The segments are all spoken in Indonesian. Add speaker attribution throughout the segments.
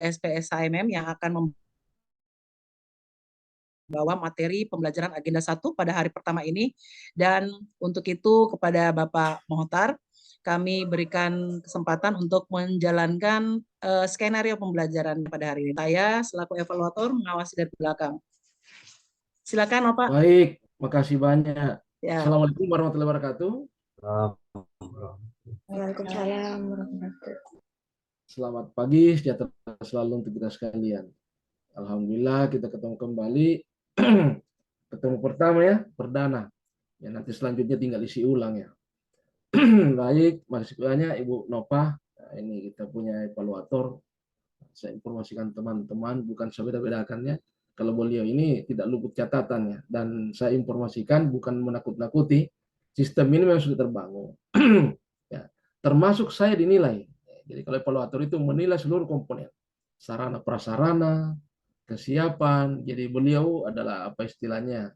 Speaker 1: SPSHMM yang akan membawa materi pembelajaran agenda 1 pada hari pertama ini. Dan untuk itu kepada Bapak Mohtar, kami berikan kesempatan untuk menjalankan skenario pembelajaran pada hari ini. Saya selaku evaluator mengawasi dari belakang. Silakan, Bapak.
Speaker 2: Baik, makasih banyak.
Speaker 1: Ya.
Speaker 2: Assalamualaikum warahmatullahi wabarakatuh.
Speaker 3: Waalaikumsalam warahmatullahi.
Speaker 2: Selamat pagi, sejahtera selalu untuk kita sekalian. Alhamdulillah kita ketemu kembali. Ketemu pertama ya, perdana. Ya nanti selanjutnya tinggal isi ulang ya. Baik, makasih banyak Ibu Nopah. Nah, ini kita punya evaluator. Saya informasikan teman-teman, bukan saya beda-bedakannya. Kalau beliau ini tidak luput catatannya. Dan saya informasikan bukan menakut-nakuti. Sistem ini memang sudah terbangun. Ya, termasuk saya dinilai. Jadi kalau evaluator itu menilai seluruh komponen. Sarana prasarana, kesiapan. Jadi beliau adalah apa istilahnya?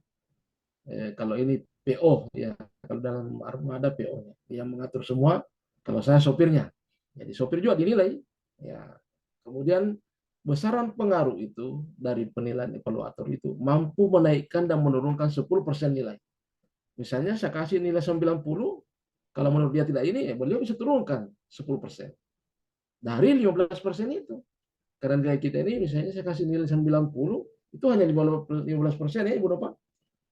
Speaker 2: Kalau ini PO ya, kalau dalam armada PO-nya yang mengatur semua. Kalau saya sopirnya, jadi sopir juga dinilai. Ya, kemudian besaran pengaruh itu dari penilaian evaluator itu mampu menaikkan dan menurunkan 10% nilai. Misalnya saya kasih nilai 90, kalau menurut dia tidak ini, ya beliau bisa turunkan 10% dari 15% itu. Karena nilai kita ini misalnya saya kasih nilai 90, itu hanya 15% ya Ibu Nova.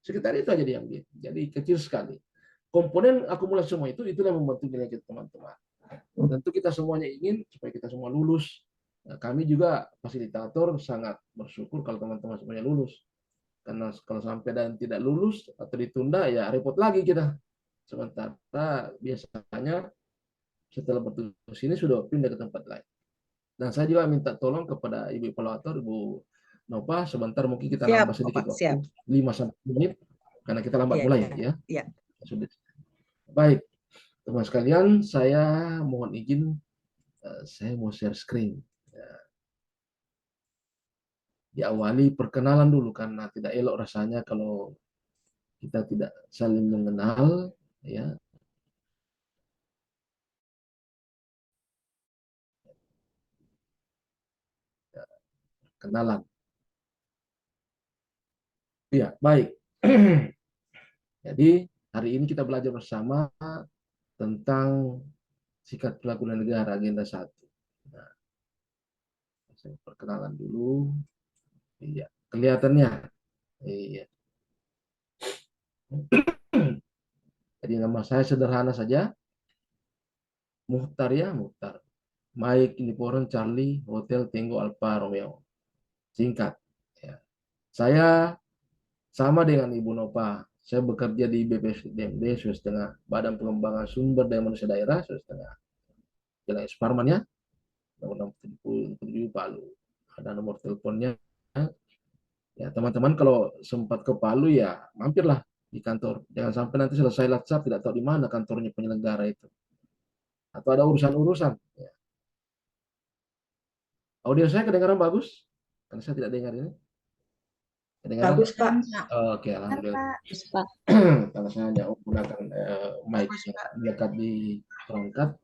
Speaker 2: Sekitar itu aja diambil. Jadi kecil sekali. Komponen akumulasi semua itu itulah yang membantu nilai kita teman-teman. Tentu kita semuanya ingin supaya kita semua lulus. Nah, kami juga fasilitator sangat bersyukur kalau teman-teman semuanya lulus. Karena kalau sampai dan tidak lulus atau ditunda ya repot lagi kita. Sementara biasanya setelah bertugas ini sudah pindah ke tempat lain. Dan saya juga minta tolong kepada Ibu Evaluator, Ibu Nova, sebentar mungkin kita
Speaker 1: Siap,
Speaker 2: nambah sedikit
Speaker 1: Bapak.
Speaker 2: waktu,
Speaker 1: Siap.
Speaker 2: 5-10 menit, karena kita lambat
Speaker 1: Ya.
Speaker 2: mulai ya.
Speaker 1: Ya.
Speaker 2: Sudah. Baik, teman sekalian, saya mohon izin, saya mau share screen. Diawali perkenalan dulu, karena tidak elok rasanya kalau kita tidak saling mengenal, ya. Kenalan. Ya, baik. Jadi, hari ini kita belajar bersama tentang sikat pelaku negara agenda 1. Nah, saya perkenalan dulu. Iya, kelihatannya. Iya. Jadi nama saya sederhana saja. Muhtar ya, Muhtar. Mike Niporon Charlie Hotel Tango Alfa Romeo. Singkat. Ya. Saya sama dengan Ibu Nova. Saya bekerja di BPSDMD Sulawesi Tengah, Badan Pengembangan Sumber Daya Manusia Daerah Sulawesi Tengah. Jalan Suparman ya, nomor 67 Palu. Ada nomor teleponnya. Ya, teman-teman kalau sempat ke Palu ya mampirlah di kantor. Jangan sampai nanti selesai latsar tidak tahu di mana kantornya penyelenggara itu. Atau ada urusan-urusan. Ya. Audio saya kedengaran bagus? Karena saya tidak dengar ini. Kedengaran?
Speaker 3: Bagus, Pak.
Speaker 2: Oke, alhamdulillah.
Speaker 3: Bagus, Pak.
Speaker 2: Karena saya hanya menggunakan mic dekat di perangkat.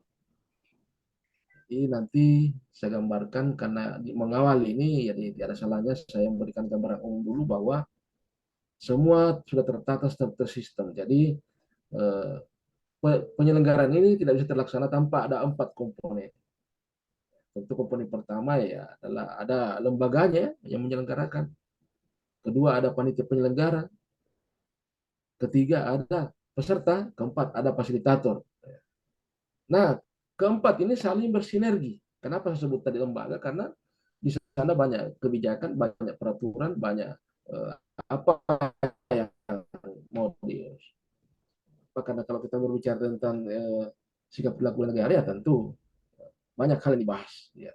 Speaker 2: Jadi nanti saya gambarkan karena mengawali ini jadi tidak ada salahnya saya memberikan gambaran umum dulu bahwa semua sudah tertata secara tersistem. Jadi eh, penyelenggaraan ini tidak bisa terlaksana tanpa ada 4 komponen. Tentu komponen pertama ya adalah ada lembaganya yang menyelenggarakan. Kedua ada panitia penyelenggara. Ketiga ada peserta. Keempat ada fasilitator. Nah, keempat ini saling bersinergi. Kenapa saya sebut tadi lembaga? Karena di sana banyak kebijakan, banyak peraturan, banyak apa yang mau di. Karena kalau kita berbicara tentang sikap perilaku negara ya tentu banyak hal yang dibahas. Ya.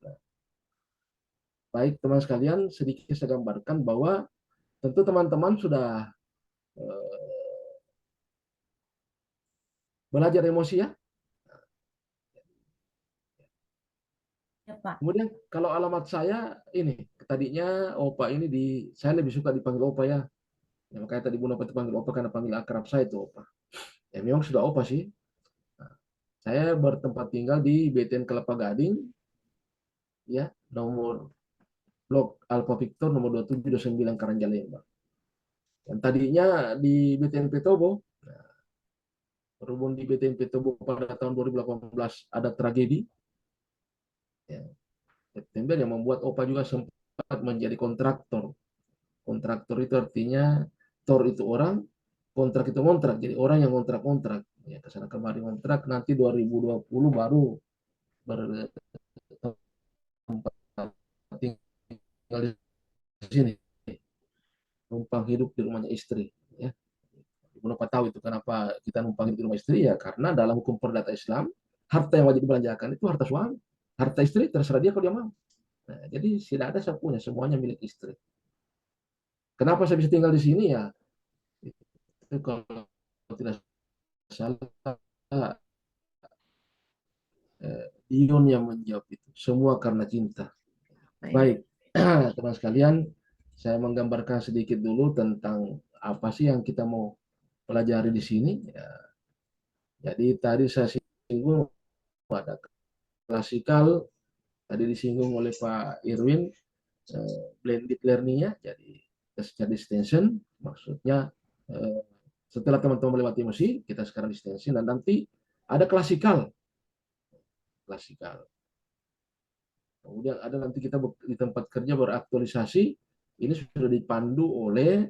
Speaker 2: Nah, baik teman sekalian, sedikit saya gambarkan bahwa tentu teman-teman sudah belajar emosi ya.
Speaker 3: Ya, Pak.
Speaker 2: Kemudian kalau alamat saya ini, tadinya Opa ini saya lebih suka dipanggil Opa ya. Ya makanya tadi Bu Nova dipanggil Opa karena panggil akrab saya itu Opa. Ya memang sudah Opa sih. Nah, saya bertempat tinggal di BTN Kelapa Gading ya, nomor blok Alfa Victor nomor 2729 Karangjalembang. Yang tadinya di BTNP Tobo, berhubung di BTNP Tobo pada tahun 2018 ada tragedi, ya, September yang membuat OPA juga sempat menjadi kontraktor. Kontraktor itu artinya tor itu orang, kontrak itu kontrak. Jadi orang yang kontrak-kontrak. Ya, kesana kemari kontrak, nanti 2020 baru bertempat tinggal di sini. Numpang hidup di rumahnya istri. Ya. Kenapa tahu itu kenapa kita numpang hidup di rumah istri? Ya karena dalam hukum perdata Islam, harta yang wajib dibelanjakan itu harta suami. Harta istri terserah dia kalau dia mau. Nah, jadi tidak ada sapunya, semuanya milik istri. Kenapa saya bisa tinggal di sini ya? Itu kalau tidak salah Dion yang menjawab itu. Semua karena cinta. Baik, teman sekalian, saya menggambarkan sedikit dulu tentang apa sih yang kita mau pelajari di sini. Ya, jadi tadi saya singgung ada klasikal, tadi disinggung oleh Pak Irwin, blended learning-nya, jadi terjadi extension, maksudnya setelah teman-teman melewati emosi, kita sekarang extension, dan nanti ada klasikal. Kemudian ada nanti kita di tempat kerja beraktualisasi, ini sudah dipandu oleh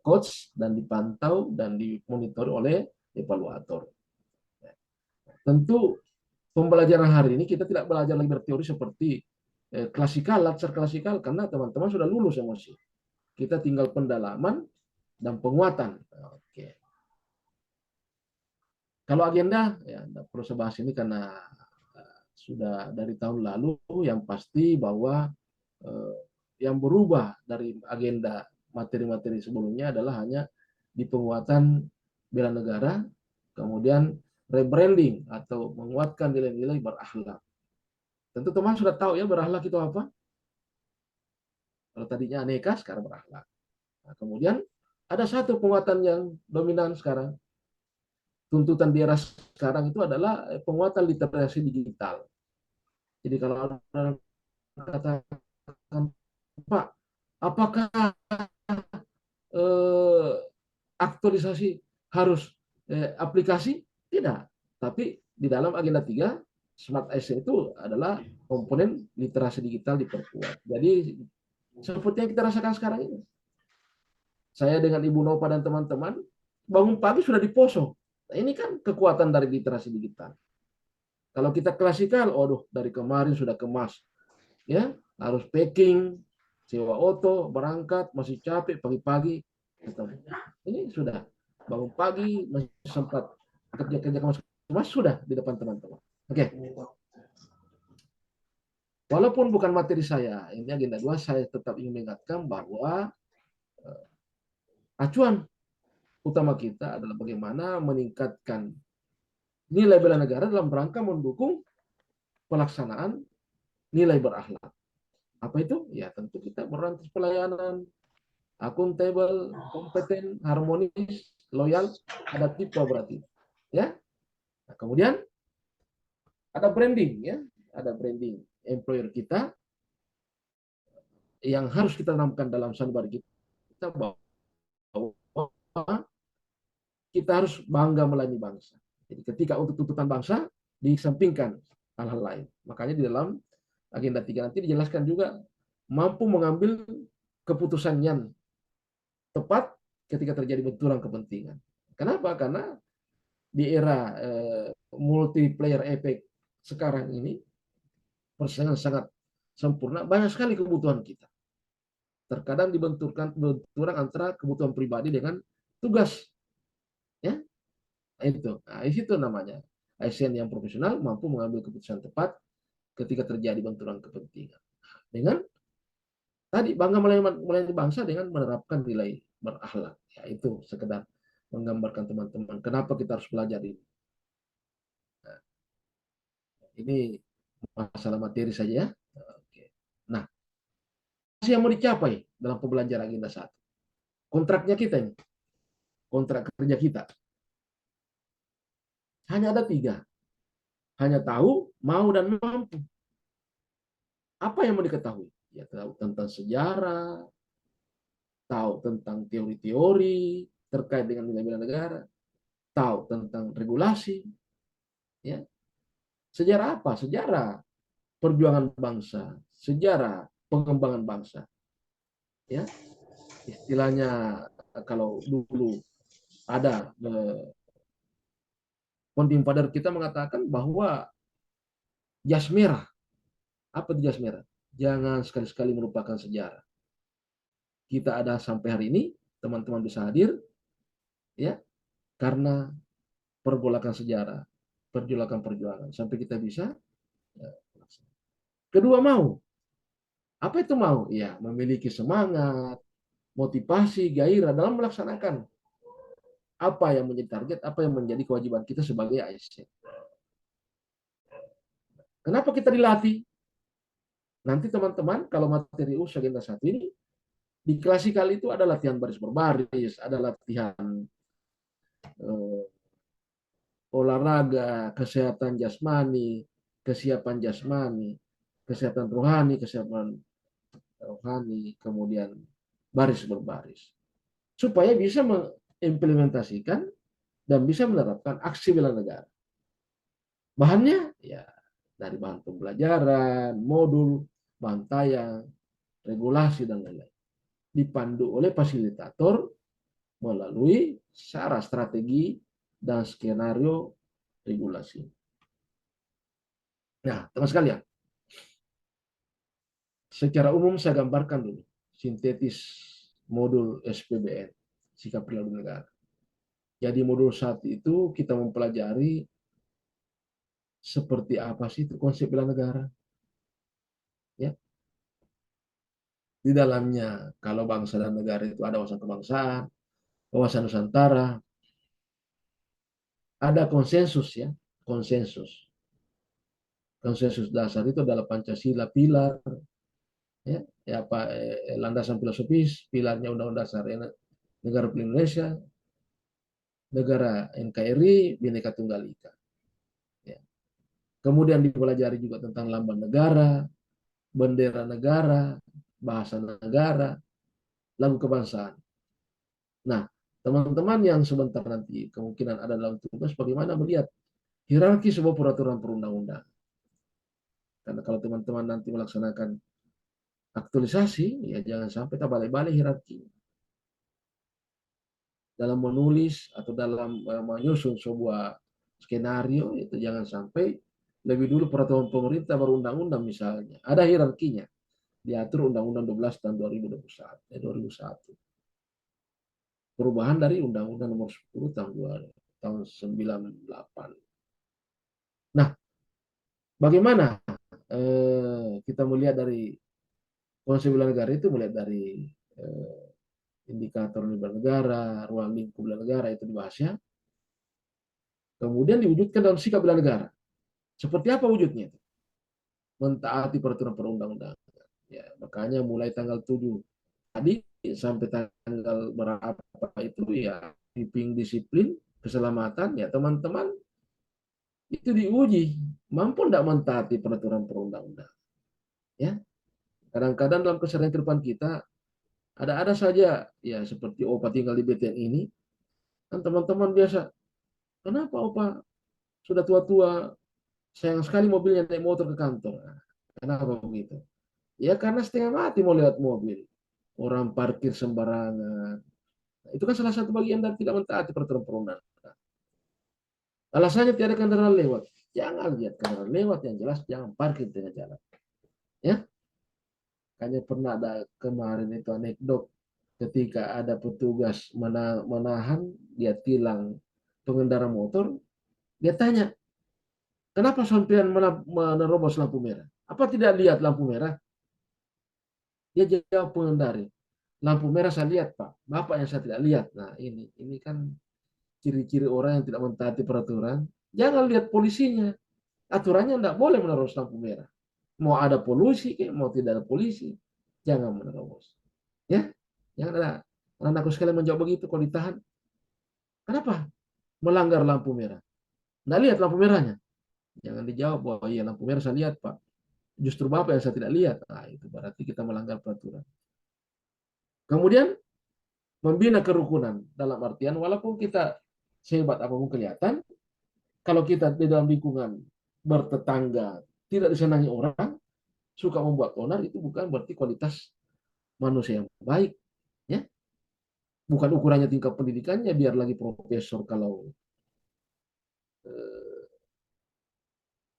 Speaker 2: coach dan dipantau dan dimonitor oleh evaluator. Tentu pembelajaran hari ini kita tidak belajar lagi berteori seperti klasikal, latar klasikal, karena teman-teman sudah lulus emosi. Kita tinggal pendalaman dan penguatan. Oke. Kalau agenda, ya tidak perlu saya bahas ini karena sudah dari tahun lalu, yang pasti bahwa yang berubah dari agenda materi-materi sebelumnya adalah hanya di penguatan bela negara, kemudian rebranding atau menguatkan nilai-nilai berakhlak. Tentu teman sudah tahu ya berakhlak itu apa? Kalau tadinya aneka, sekarang berakhlak. Nah, kemudian ada satu penguatan yang dominan sekarang. Tuntutan di era sekarang itu adalah penguatan literasi digital. Jadi kalau ada katakan, Pak, apakah aktualisasi harus aplikasi? Tidak. Tapi di dalam agenda 3, Smart Action itu adalah komponen literasi digital diperkuat. Jadi seperti yang kita rasakan sekarang ini. Saya dengan Ibu Nova dan teman-teman bangun pagi sudah di poso. Nah, ini kan kekuatan dari literasi digital. Kalau kita klasikal, dari kemarin sudah kemas, ya harus packing, sewa oto, berangkat, masih capek pagi-pagi. Ini sudah bangun pagi, masih sempat kerja-kerja kemas sudah di depan teman-teman. Oke. Walaupun bukan materi saya, ini agenda 2, saya tetap ingin mengingatkan bahwa acuan utama kita adalah bagaimana meningkatkan nilai bela negara dalam rangka mendukung pelaksanaan nilai berakhlak. Apa itu? Ya tentu kita berantas pelayanan, akuntabel, kompeten, harmonis, loyal, adaptif, kolaboratif. Ya. Nah, kemudian ada branding, ya, ada branding employer kita yang harus kita tanamkan dalam sanubari kita bahwa kita harus bangga melayani bangsa. Jadi ketika untuk tuntutan bangsa disampingkan hal-hal lain. Makanya di dalam agenda 3 nanti dijelaskan juga mampu mengambil keputusan yang tepat ketika terjadi benturan kepentingan. Kenapa? Karena di era multiplayer efek sekarang ini persaingan sangat sempurna, banyak sekali kebutuhan kita. Terkadang benturan antara kebutuhan pribadi dengan tugas. Ya, itu. Nah, itu namanya ASN yang profesional mampu mengambil keputusan tepat ketika terjadi benturan kepentingan. Dengan tadi bangga melayani bangsa dengan menerapkan nilai berakhlak. Ya, itu sekedar menggambarkan teman-teman kenapa kita harus belajar ini. Nah, ini masalah materi saja ya. Oke. Nah, yang mau dicapai dalam pembelajaran agenda 1. Kontraknya kita ini. Kontrak kerja kita. Hanya ada 3. Hanya tahu, mau, dan mampu. Apa yang mau diketahui? Ya, tahu tentang sejarah, tahu tentang teori-teori terkait dengan nilai bela negara, tahu tentang regulasi, ya. Sejarah apa? Sejarah perjuangan bangsa, sejarah pengembangan bangsa, ya. Istilahnya kalau dulu ada founding father kita mengatakan bahwa jas merah, apa itu jas merah? Jangan sekali-sekali melupakan sejarah. Kita ada sampai hari ini, teman-teman bisa hadir, ya, karena pergolakan sejarah, pergolakan perjuangan, sampai kita bisa. Ya. Kedua, mau. Apa itu mau? Ya, memiliki semangat, motivasi, gairah dalam melaksanakan apa yang menjadi target, apa yang menjadi kewajiban kita sebagai ASN. Kenapa kita dilatih? Nanti teman-teman, kalau materi US Agenda 1 ini, di klasikal itu ada latihan baris berbaris, ada latihan olahraga, kesehatan jasmani, kesiapan jasmani, kesehatan rohani, kemudian baris berbaris. Supaya bisa mengimplementasikan dan bisa menerapkan aksi bela negara. Bahannya ya dari bahan pembelajaran, modul, bahan tayang, regulasi, dan lain-lain. Dipandu oleh fasilitator melalui cara strategi dan skenario regulasi. Nah, teman sekalian, secara umum saya gambarkan dulu sintetis modul SPBN, sikap perilaku negara. Jadi modul 1 itu kita mempelajari seperti apa sih itu konsep bela negara. Ya. Di dalamnya kalau bangsa dan negara itu ada wawasan kebangsaan, wawasan Nusantara, ada konsensus, ya, konsensus. Konsensus dasar itu adalah Pancasila pilar, ya apa landasan filosofis, pilarnya Undang-Undang Dasar Negara Republik Indonesia, negara NKRI, Bhinneka Tunggal Ika. Ya. Kemudian dipelajari juga tentang lambang negara, bendera negara, bahasa negara, lagu kebangsaan. Nah, teman-teman yang sebentar nanti kemungkinan ada dalam tugas, bagaimana melihat hierarki sebuah peraturan perundang-undang. Karena kalau teman-teman nanti melaksanakan aktualisasi, ya jangan sampai terbalik-balik hierarki. Dalam menulis atau dalam menyusun sebuah skenario, itu jangan sampai lebih dulu peraturan pemerintah baru undang-undang misalnya. Ada hierarkinya. Diatur Undang-Undang 12 tahun 2001. Perubahan dari Undang-Undang nomor 10 tahun 98. Nah, bagaimana kita melihat dari konsep bela negara itu, melihat dari indikator nilai negara, ruang lingkup bela negara itu dibahasnya. Kemudian diwujudkan dalam sikap bela negara. Seperti apa wujudnya? Mentaati peraturan perundang-undangan. Ya, makanya mulai tanggal 7 tadi sampai tanggal berapa itu ya bimbing disiplin keselamatan, ya teman-teman itu diuji mampu tidak mentaati peraturan perundang-undangan. Ya, kadang-kadang dalam keseharian kehidupan kita ada saja ya seperti opa tinggal di BTN ini kan teman-teman biasa, kenapa opa sudah tua-tua sayang sekali mobilnya naik motor ke kantor. Nah, kenapa begitu? Ya karena setengah mati mau lihat mobil, orang parkir sembarangan. Nah, itu kan salah satu bagian dari tidak mentaati peraturan perundang-undangan. Alasannya tiada kendaraan lewat. Jangan lihat kendaraan lewat, yang jelas jangan parkir di tengah jalan. Ya, hanya pernah ada kemarin itu anekdot ketika ada petugas menahan, dia tilang pengendara motor, dia tanya, kenapa sampean menerobos lampu merah? Apa tidak lihat lampu merah? Dia jawab pengendari, lampu merah saya lihat Pak, Bapak yang saya tidak lihat. Nah ini kan ciri-ciri orang yang tidak mentaati peraturan. Jangan lihat polisinya, aturannya tidak boleh menerobos lampu merah. Mau ada polisi, mau tidak ada polisi, jangan menerobos. Ya, jangan ada anakku sekalian menjawab begitu kalau ditahan. Kenapa? Melanggar lampu merah. Nggak lihat lampu merahnya. Jangan dijawab bahwa iya lampu merah saya lihat Pak. justru Bapak yang saya tidak lihat. Nah, itu berarti kita melanggar peraturan. Kemudian membina kerukunan dalam artian walaupun kita sehebat apapun kelihatan, kalau kita di dalam lingkungan bertetangga tidak disenangi orang, suka membuat onar, itu bukan berarti kualitas manusia yang baik, ya. Bukan ukurannya tingkat pendidikannya, biar lagi profesor kalau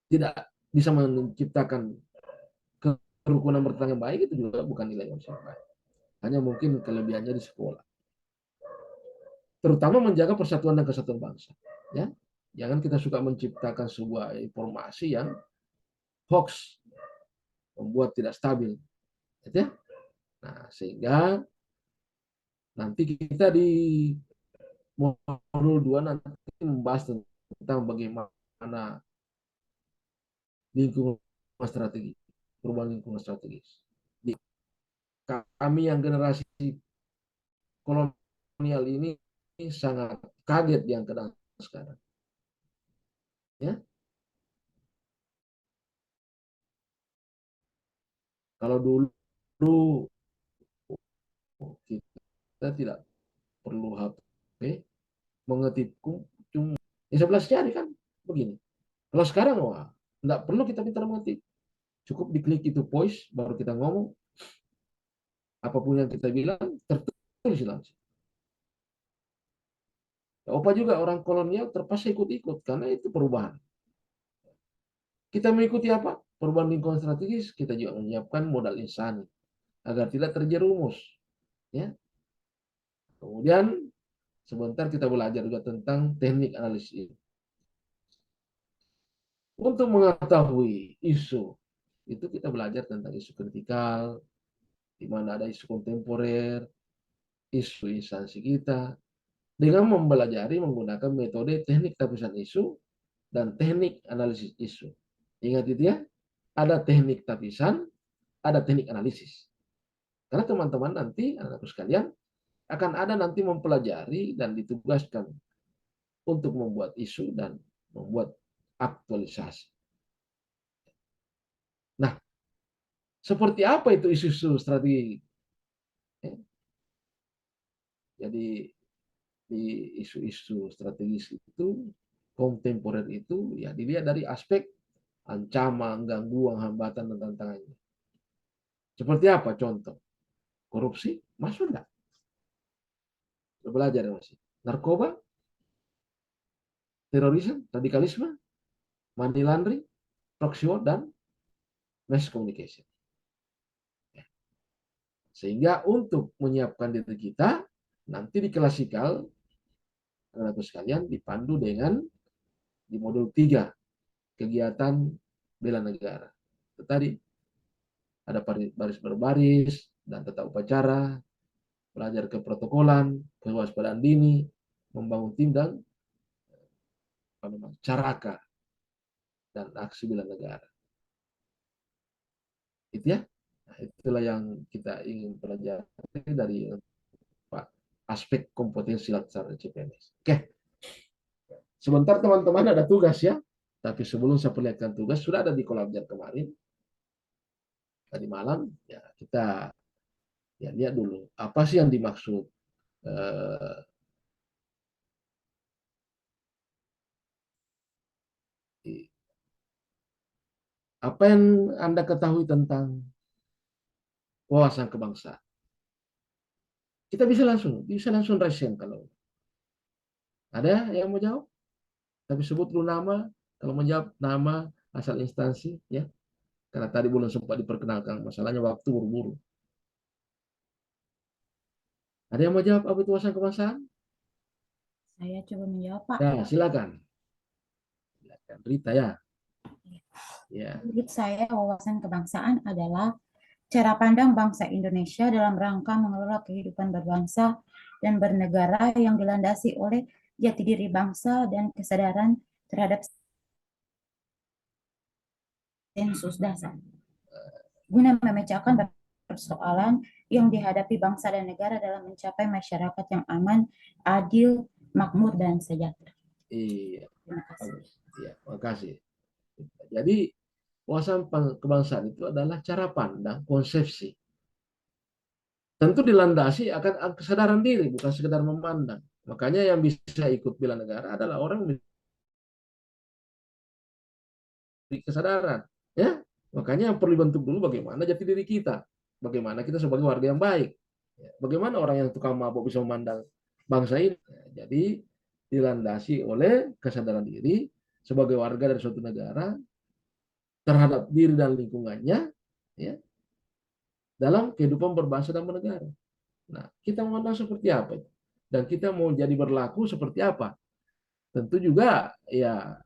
Speaker 2: tidak bisa menciptakan kerukunan bertetangga baik, itu juga bukan nilai manusia yang baik. Hanya mungkin kelebihannya di sekolah. Terutama menjaga persatuan dan kesatuan bangsa, ya. Jangan kita suka menciptakan sebuah informasi yang hoax, membuat tidak stabil, gitu ya. Nah, sehingga nanti kita di modul 2 nanti membahas tentang bagaimana lingkungan strategis, perubahan lingkungan strategis. Kami yang generasi kolonial ini sangat kaget yang kedang sekarang. Ya. Kalau dulu kita tidak perlu HP, mengetikku cuma 11 jari kan begini. Kalau sekarang wah, nggak perlu kita pintar mengetik. Cukup diklik itu voice, baru kita ngomong. Apapun yang kita bilang, tertulis langsung. Opa juga orang kolonial terpaksa ikut-ikut, karena itu perubahan. Kita mengikuti apa? Perubahan lingkungan strategis, kita juga menyiapkan modal insani, agar tidak terjerumus. Ya. Kemudian, sebentar kita belajar juga tentang teknik analisis. Untuk mengetahui isu, itu kita belajar tentang isu kritikal, di mana ada isu kontemporer, isu instansi kita, dengan mempelajari menggunakan metode teknik tapisan isu dan teknik analisis isu. Ingat itu ya, ada teknik tapisan, ada teknik analisis. Karena teman-teman nanti, anak-anakku sekalian, akan ada nanti mempelajari dan ditugaskan untuk membuat isu dan membuat aktualisasi. Nah, seperti apa itu isu-isu strategi? Jadi di isu-isu strategis itu, kontemporer itu, ya dilihat dari aspek ancaman, gangguan, hambatan, dan tantangannya. Seperti apa contoh? Korupsi, masuk enggak? Belajar masih. Narkoba, terorisme, radikalisme, money laundering, proxy war, dan mass communication. Sehingga untuk menyiapkan diri kita, nanti di klasikal, anak-anakku sekalian, dipandu dengan di modul 3, kegiatan bela negara. Itu tadi, ada baris berbaris, dan tata upacara, belajar keprotokolan, kewaspadaan dini, membangun tim, dan caraka, dan aksi bela negara. Itu ya. Nah, itulah yang kita ingin pelajari dari aspek kompetensi laksana CPNS. Oke. Sebentar teman-teman, ada tugas ya. Tapi sebelum saya perlihatkan tugas, sudah ada di Kolabjar kemarin. Tadi malam, ya kita ya lihat dulu. Apa sih yang dimaksud apa yang Anda ketahui tentang wawasan kebangsaan? Kita bisa langsung resen kalau ada yang mau jawab. Tapi sebut dulu nama, kalau menjawab nama, asal instansi, ya. Karena tadi belum sempat diperkenalkan, masalahnya waktu buru-buru. Ada yang mau jawab apa itu wawasan kebangsaan?
Speaker 3: Saya coba menjawab, Pak.
Speaker 2: Ya, silakan. Silakan, Rita ya. Ya.
Speaker 3: Menurut saya, wawasan kebangsaan adalah cara pandang bangsa Indonesia dalam rangka mengelola kehidupan berbangsa dan bernegara yang dilandasi oleh jati diri bangsa dan kesadaran terhadap sensus dasar, guna memecahkan persoalan yang dihadapi bangsa dan negara dalam mencapai masyarakat yang aman, adil, makmur, dan sejahtera.
Speaker 2: Iya.
Speaker 3: Terima kasih.
Speaker 2: Bagus. Iya, makasih. Jadi wawasan kebangsaan itu adalah cara pandang, konsepsi. Tentu dilandasi akan kesadaran diri, bukan sekedar memandang. Makanya yang bisa ikut bela negara adalah orang yang memiliki kesadaran. Ya, makanya yang perlu dibentuk dulu bagaimana jati diri kita, bagaimana kita sebagai warga yang baik, ya, bagaimana orang yang tukang mabuk bisa memandang bangsa ini. Ya, jadi dilandasi oleh kesadaran diri sebagai warga dari suatu negara terhadap diri dan lingkungannya, ya, dalam kehidupan berbangsa dan bernegara. Nah, kita memandang seperti apa itu? Dan kita mau jadi berlaku seperti apa? Tentu juga ya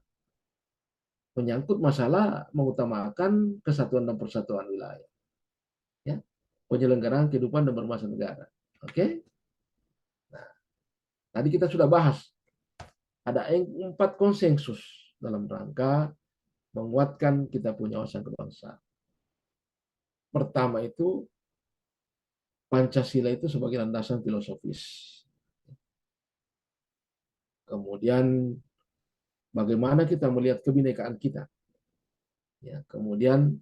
Speaker 2: menyangkut masalah mengutamakan kesatuan dan persatuan wilayah. Ya, penyelenggaraan kehidupan dan berbangsa negara. Oke? Nah, tadi kita sudah bahas ada 4 konsensus dalam rangka menguatkan kita punya wawasan kebangsaan. Pertama itu Pancasila itu sebagai landasan filosofis. Kemudian bagaimana kita melihat kebinekaan kita. Ya, kemudian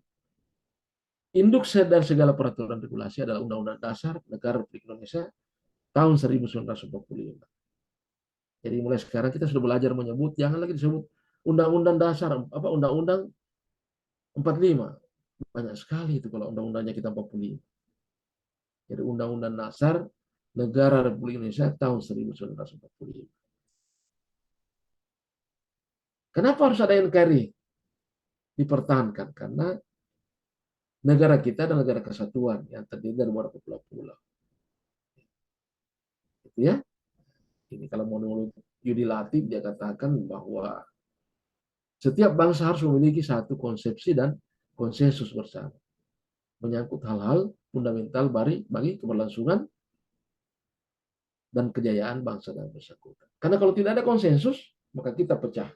Speaker 2: induk dan segala peraturan regulasi adalah Undang-Undang Dasar Negara Republik Indonesia tahun 1945. Jadi mulai sekarang kita sudah belajar menyebut, jangan lagi disebut Undang-Undang Dasar, Undang-Undang 45. Banyak sekali itu kalau undang-undangnya kita 45. Jadi Undang-Undang Dasar Negara Republik Indonesia tahun 1945. Kenapa harus ada NKRI dipertahankan? Karena negara kita adalah negara kesatuan yang terdiri dari beberapa pulau-pulau. Gitu ya. Ini kalau menurut Yudi Latif dia katakan bahwa setiap bangsa harus memiliki satu konsepsi dan konsensus bersama menyangkut hal-hal fundamental bagi keberlangsungan dan kejayaan bangsa dan bersangkutan. Karena kalau tidak ada konsensus, maka kita pecah.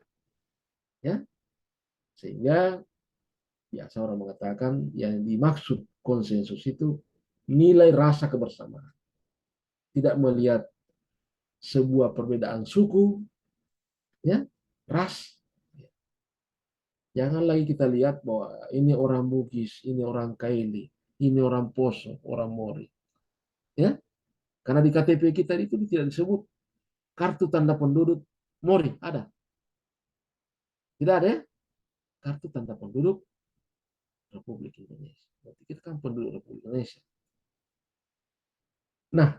Speaker 2: Ya. Sehingga biasa orang mengatakan yang dimaksud konsensus itu nilai rasa kebersamaan. Tidak melihat sebuah perbedaan suku, ya, ras. Jangan lagi kita lihat bahwa ini orang Bugis, ini orang Kaili, ini orang Poso, orang Mori. Ya, karena di KTP kita itu tidak disebut kartu tanda penduduk Mori, ada? Tidak ada ya? Kartu tanda penduduk Republik Indonesia. Berarti kita kan penduduk Republik Indonesia. Nah,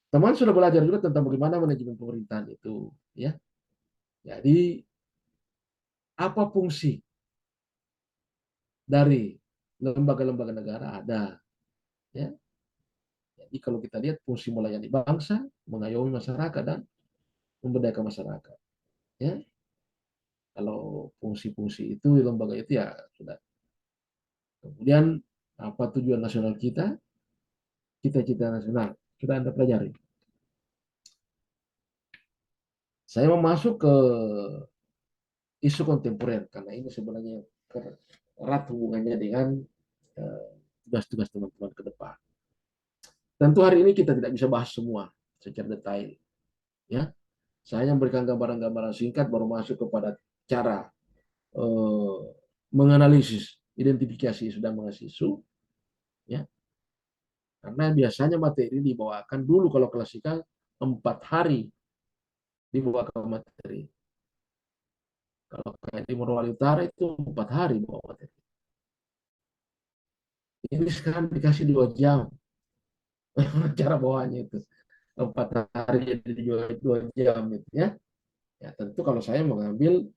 Speaker 2: teman sudah belajar juga tentang bagaimana manajemen pemerintahan itu, ya. Jadi apa fungsi dari lembaga-lembaga negara ada, ya. Jadi kalau kita lihat fungsi melayani bangsa, mengayomi masyarakat dan memberdayakan masyarakat, ya. Kalau fungsi-fungsi itu lembaga itu ya sudah. Kemudian apa tujuan nasional kita? Cita-cita nasional kita Anda pelajari. Saya mau masuk ke isu kontemporer karena ini sebenarnya erat hubungannya dengan tugas-tugas teman-teman ke depan. Tentu hari ini kita tidak bisa bahas semua secara detail. Ya, saya memberikan gambaran-gambaran singkat baru masuk kepada cara menganalisis, identifikasi isu dan mengasih isu. Ya, karena biasanya materi dibawakan dulu kalau klasikal 4 hari dibawakan materi. Kalau kayak di Morowali Utara itu 4 hari bawa materi. Ini sekarang dikasih 2 jam. Cara bawanya itu 4 hari jadi 2 jam gitu ya. Ya tentu kalau saya mengambil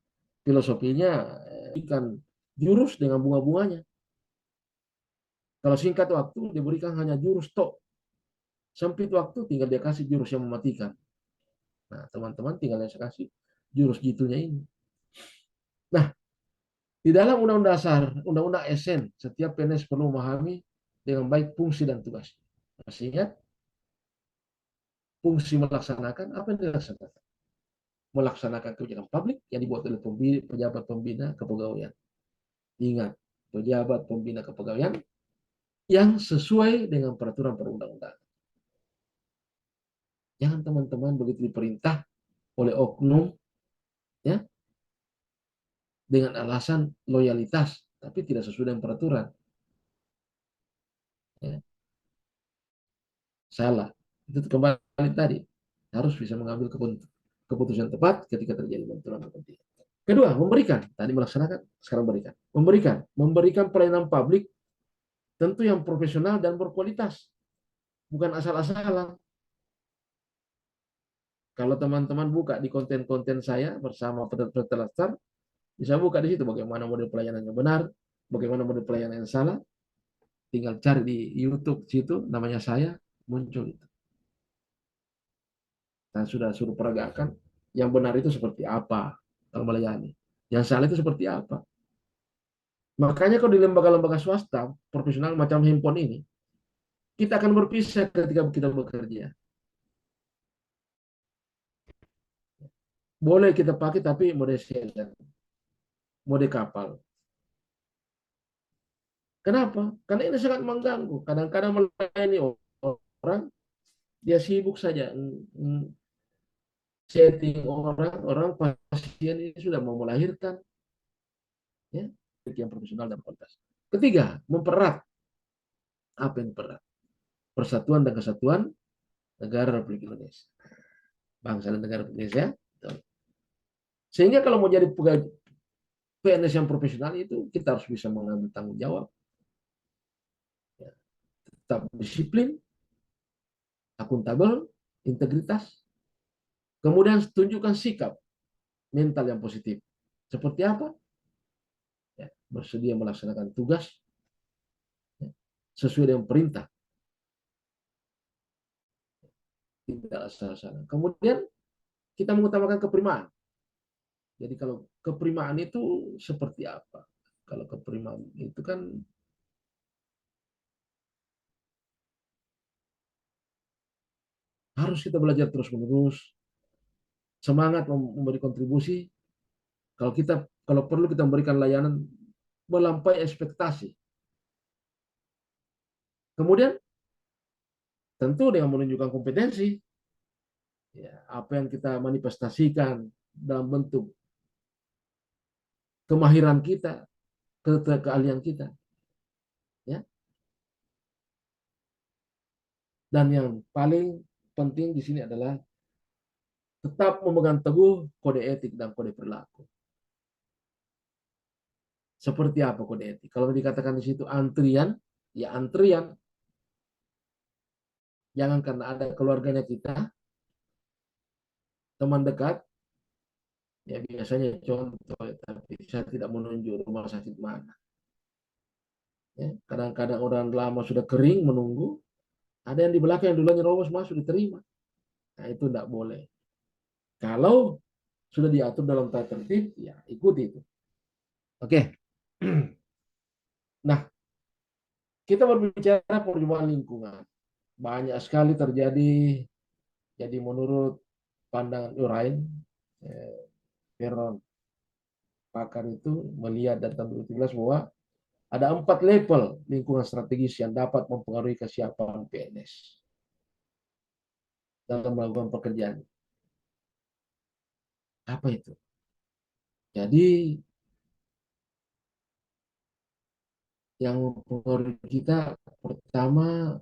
Speaker 2: filosofinya ikan jurus dengan bunga-bunganya. Kalau singkat waktu diberikan hanya jurus tok. Sempit waktu tinggal dia kasih jurus yang mematikan. Nah teman-teman tinggal saya kasih jurus gitunya ini. Nah di dalam Undang-Undang Dasar, Undang-Undang SN, setiap PNS perlu memahami dengan baik fungsi dan tugas. Masih ingat? Fungsi melaksanakan apa yang dilaksanakan? Melaksanakan kebijakan publik yang dibuat oleh pejabat pembina kepegawaian. Ingat, pejabat pembina kepegawaian yang sesuai dengan peraturan perundang-undangan. Jangan teman-teman begitu diperintah oleh oknum, ya, dengan alasan loyalitas, tapi tidak sesuai dengan peraturan. Ya, salah. Itu kembali tadi, harus bisa mengambil keputusan tepat ketika terjadi benturan kepentingan. Kedua, memberikan. Tadi melaksanakan, sekarang berikan. Memberikan pelayanan publik tentu yang profesional dan berkualitas, bukan asal-asalan. Kalau teman-teman buka di konten-konten saya bersama Peterta Lastar, bisa buka di situ bagaimana model pelayanan yang benar, bagaimana model pelayanan yang salah. Tinggal cari di YouTube situ, namanya saya, muncul itu. Saya sudah suruh peragakan, yang benar itu seperti apa kalau melayani. Yang salah itu seperti apa. Makanya kalau di lembaga-lembaga swasta, profesional macam handphone ini, kita akan berpisah ketika kita bekerja. Boleh kita pakai tapi mode sailor, mode kapal. Kenapa? Karena ini sangat mengganggu. Kadang-kadang melayani orang, dia sibuk saja setting orang pasien ini sudah mau melahirkan, ya, yang profesional dan kualitas. Ketiga, mempererat. Apa yang mempererat? Persatuan dan Kesatuan Negara Republik Indonesia, bangsa dan negara Indonesia. Sehingga kalau mau jadi PNS yang profesional itu kita harus bisa mengambil tanggung jawab, ya, tetap disiplin, akuntabel, integritas, kemudian tunjukkan sikap mental yang positif. Seperti apa? Ya, bersedia melaksanakan tugas, ya, sesuai dengan perintah, tidak asal-asalan. Kemudian kita mengutamakan keprimaan. Jadi kalau keprimaan itu seperti apa? Kalau keprimaan itu kan harus kita belajar terus-menerus, semangat memberi kontribusi. Kalau perlu kita memberikan layanan melampaui ekspektasi. Kemudian tentu dengan menunjukkan kompetensi, ya, apa yang kita manifestasikan dalam bentuk kemahiran kita, keahlian kita, ya. Dan yang paling penting di sini adalah tetap memegang teguh kode etik dan kode perilaku. Seperti apa kode etik? Kalau dikatakan di situ antrian, ya antrian. Jangan karena ada keluarganya kita, teman dekat, ya biasanya contoh, tapi saya tidak menunjuk rumah sakit mana. Ya, kadang-kadang orang lama sudah kering menunggu, ada yang di belakang yang dulunya nyerobos masuk diterima. Nah itu tidak boleh. Kalau sudah diatur dalam tata tertib, ya ikuti itu. Oke. Nah, kita berbicara perubahan lingkungan. Banyak sekali terjadi. Jadi menurut pandangan Urain, Veron pakar itu melihat data 2017 bahwa ada 4 level lingkungan strategis yang dapat mempengaruhi kesiapan PNS dalam melakukan pekerjaan. Apa itu? Jadi yang mempengaruhi kita pertama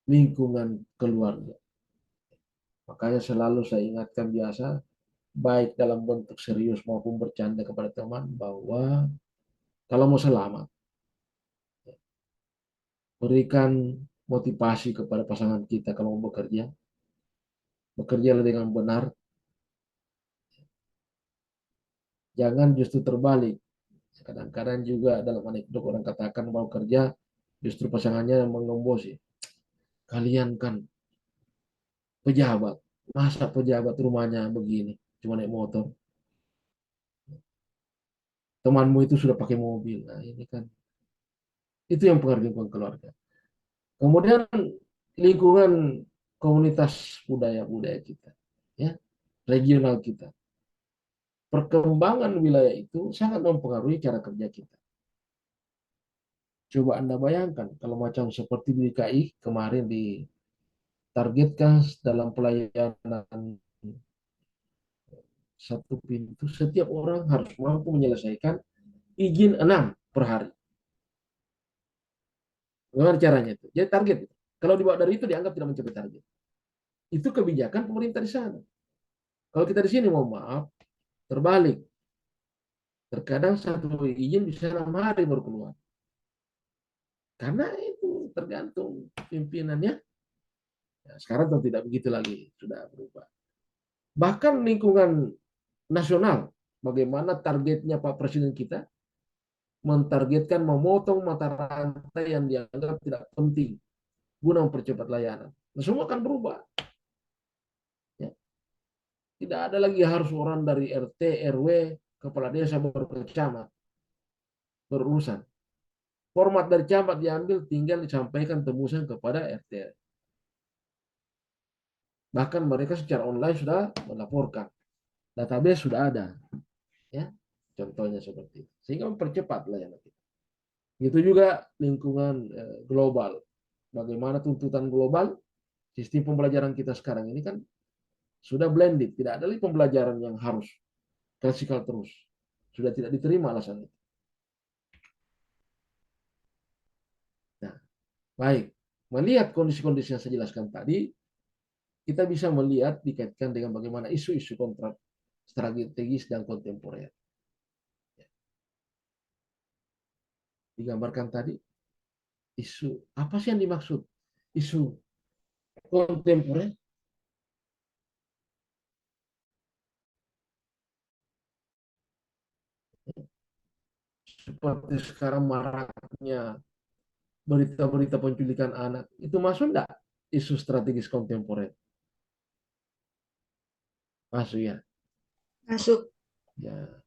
Speaker 2: lingkungan keluarga. Makanya selalu saya ingatkan biasa, baik dalam bentuk serius maupun bercanda kepada teman, bahwa kalau mau selamat, berikan motivasi kepada pasangan kita kalau mau bekerja. Bekerja dengan benar. Jangan justru terbalik. Kadang-kadang juga dalam anekdot orang katakan mau kerja, justru pasangannya mengembosi. Kalian kan pejabat, masa pejabat rumahnya begini, cuma naik motor. Temanmu itu sudah pakai mobil. Nah, ini kan itu yang pengaruh lingkungan keluarga. Kemudian lingkungan komunitas budaya-budaya kita, ya, regional kita. Perkembangan wilayah itu sangat mempengaruhi cara kerja kita. Coba Anda bayangkan kalau macam seperti di DKI kemarin ditargetkan dalam pelayanan satu pintu, setiap orang harus mampu menyelesaikan izin 6 per hari. Bagaimana caranya itu? Jadi target. Kalau dibawa dari itu dianggap tidak mencapai target. Itu kebijakan pemerintah di sana. Kalau kita di sini, mohon maaf, terbalik. Terkadang satu izin bisa 6 hari baru keluar. Karena itu tergantung pimpinannya. Ya, sekarang tentu tidak begitu lagi, sudah berubah. Bahkan lingkungan nasional, bagaimana targetnya Pak Presiden kita, mentargetkan memotong mata rantai yang dianggap tidak penting guna mempercepat layanan. Nah, semua akan berubah. Ya. Tidak ada lagi harus orang dari RT, RW, kepala desa, baru ke camat berurusan. Format dari camat diambil, tinggal disampaikan tembusan kepada RT. Bahkan mereka secara online sudah melaporkan. Database sudah ada. Ya, contohnya seperti itu. Sehingga mempercepat layanan kita. Itu juga lingkungan global. Bagaimana tuntutan global, sistem pembelajaran kita sekarang ini kan sudah blended. Tidak ada lagi pembelajaran yang harus klasikal terus. Sudah tidak diterima alasan itu. Nah, baik. Melihat kondisi-kondisi yang saya jelaskan tadi, kita bisa melihat dikaitkan dengan bagaimana isu-isu kontrak strategis dan kontemporer. Digambarkan tadi, isu apa sih yang dimaksud? Isu kontemporer seperti sekarang maraknya berita-berita penculikan anak, itu masuk enggak isu strategis kontemporer? Masuk ya.
Speaker 4: Masuk.
Speaker 2: Ya,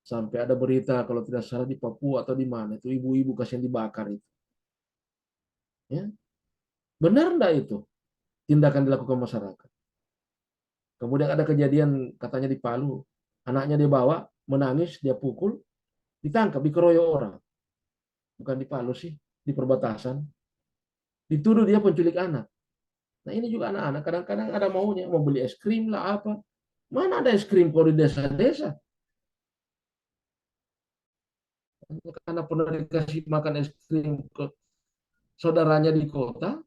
Speaker 2: sampai ada berita kalau tidak salah di Papua atau di mana itu ibu-ibu kasihan dibakar itu. Ya, benar enggak itu tindakan dilakukan masyarakat? Kemudian ada kejadian katanya di Palu, anaknya dia bawa menangis, dia pukul, ditangkap, dikeroyok orang. Bukan di Palu sih, di perbatasan. Dituduh dia penculik anak. Nah ini juga anak-anak kadang-kadang ada maunya mau beli es krim lah apa. Mana ada es krim kalau di desa-desa? Karena pernah dikasih makan es krim ke saudaranya di kota,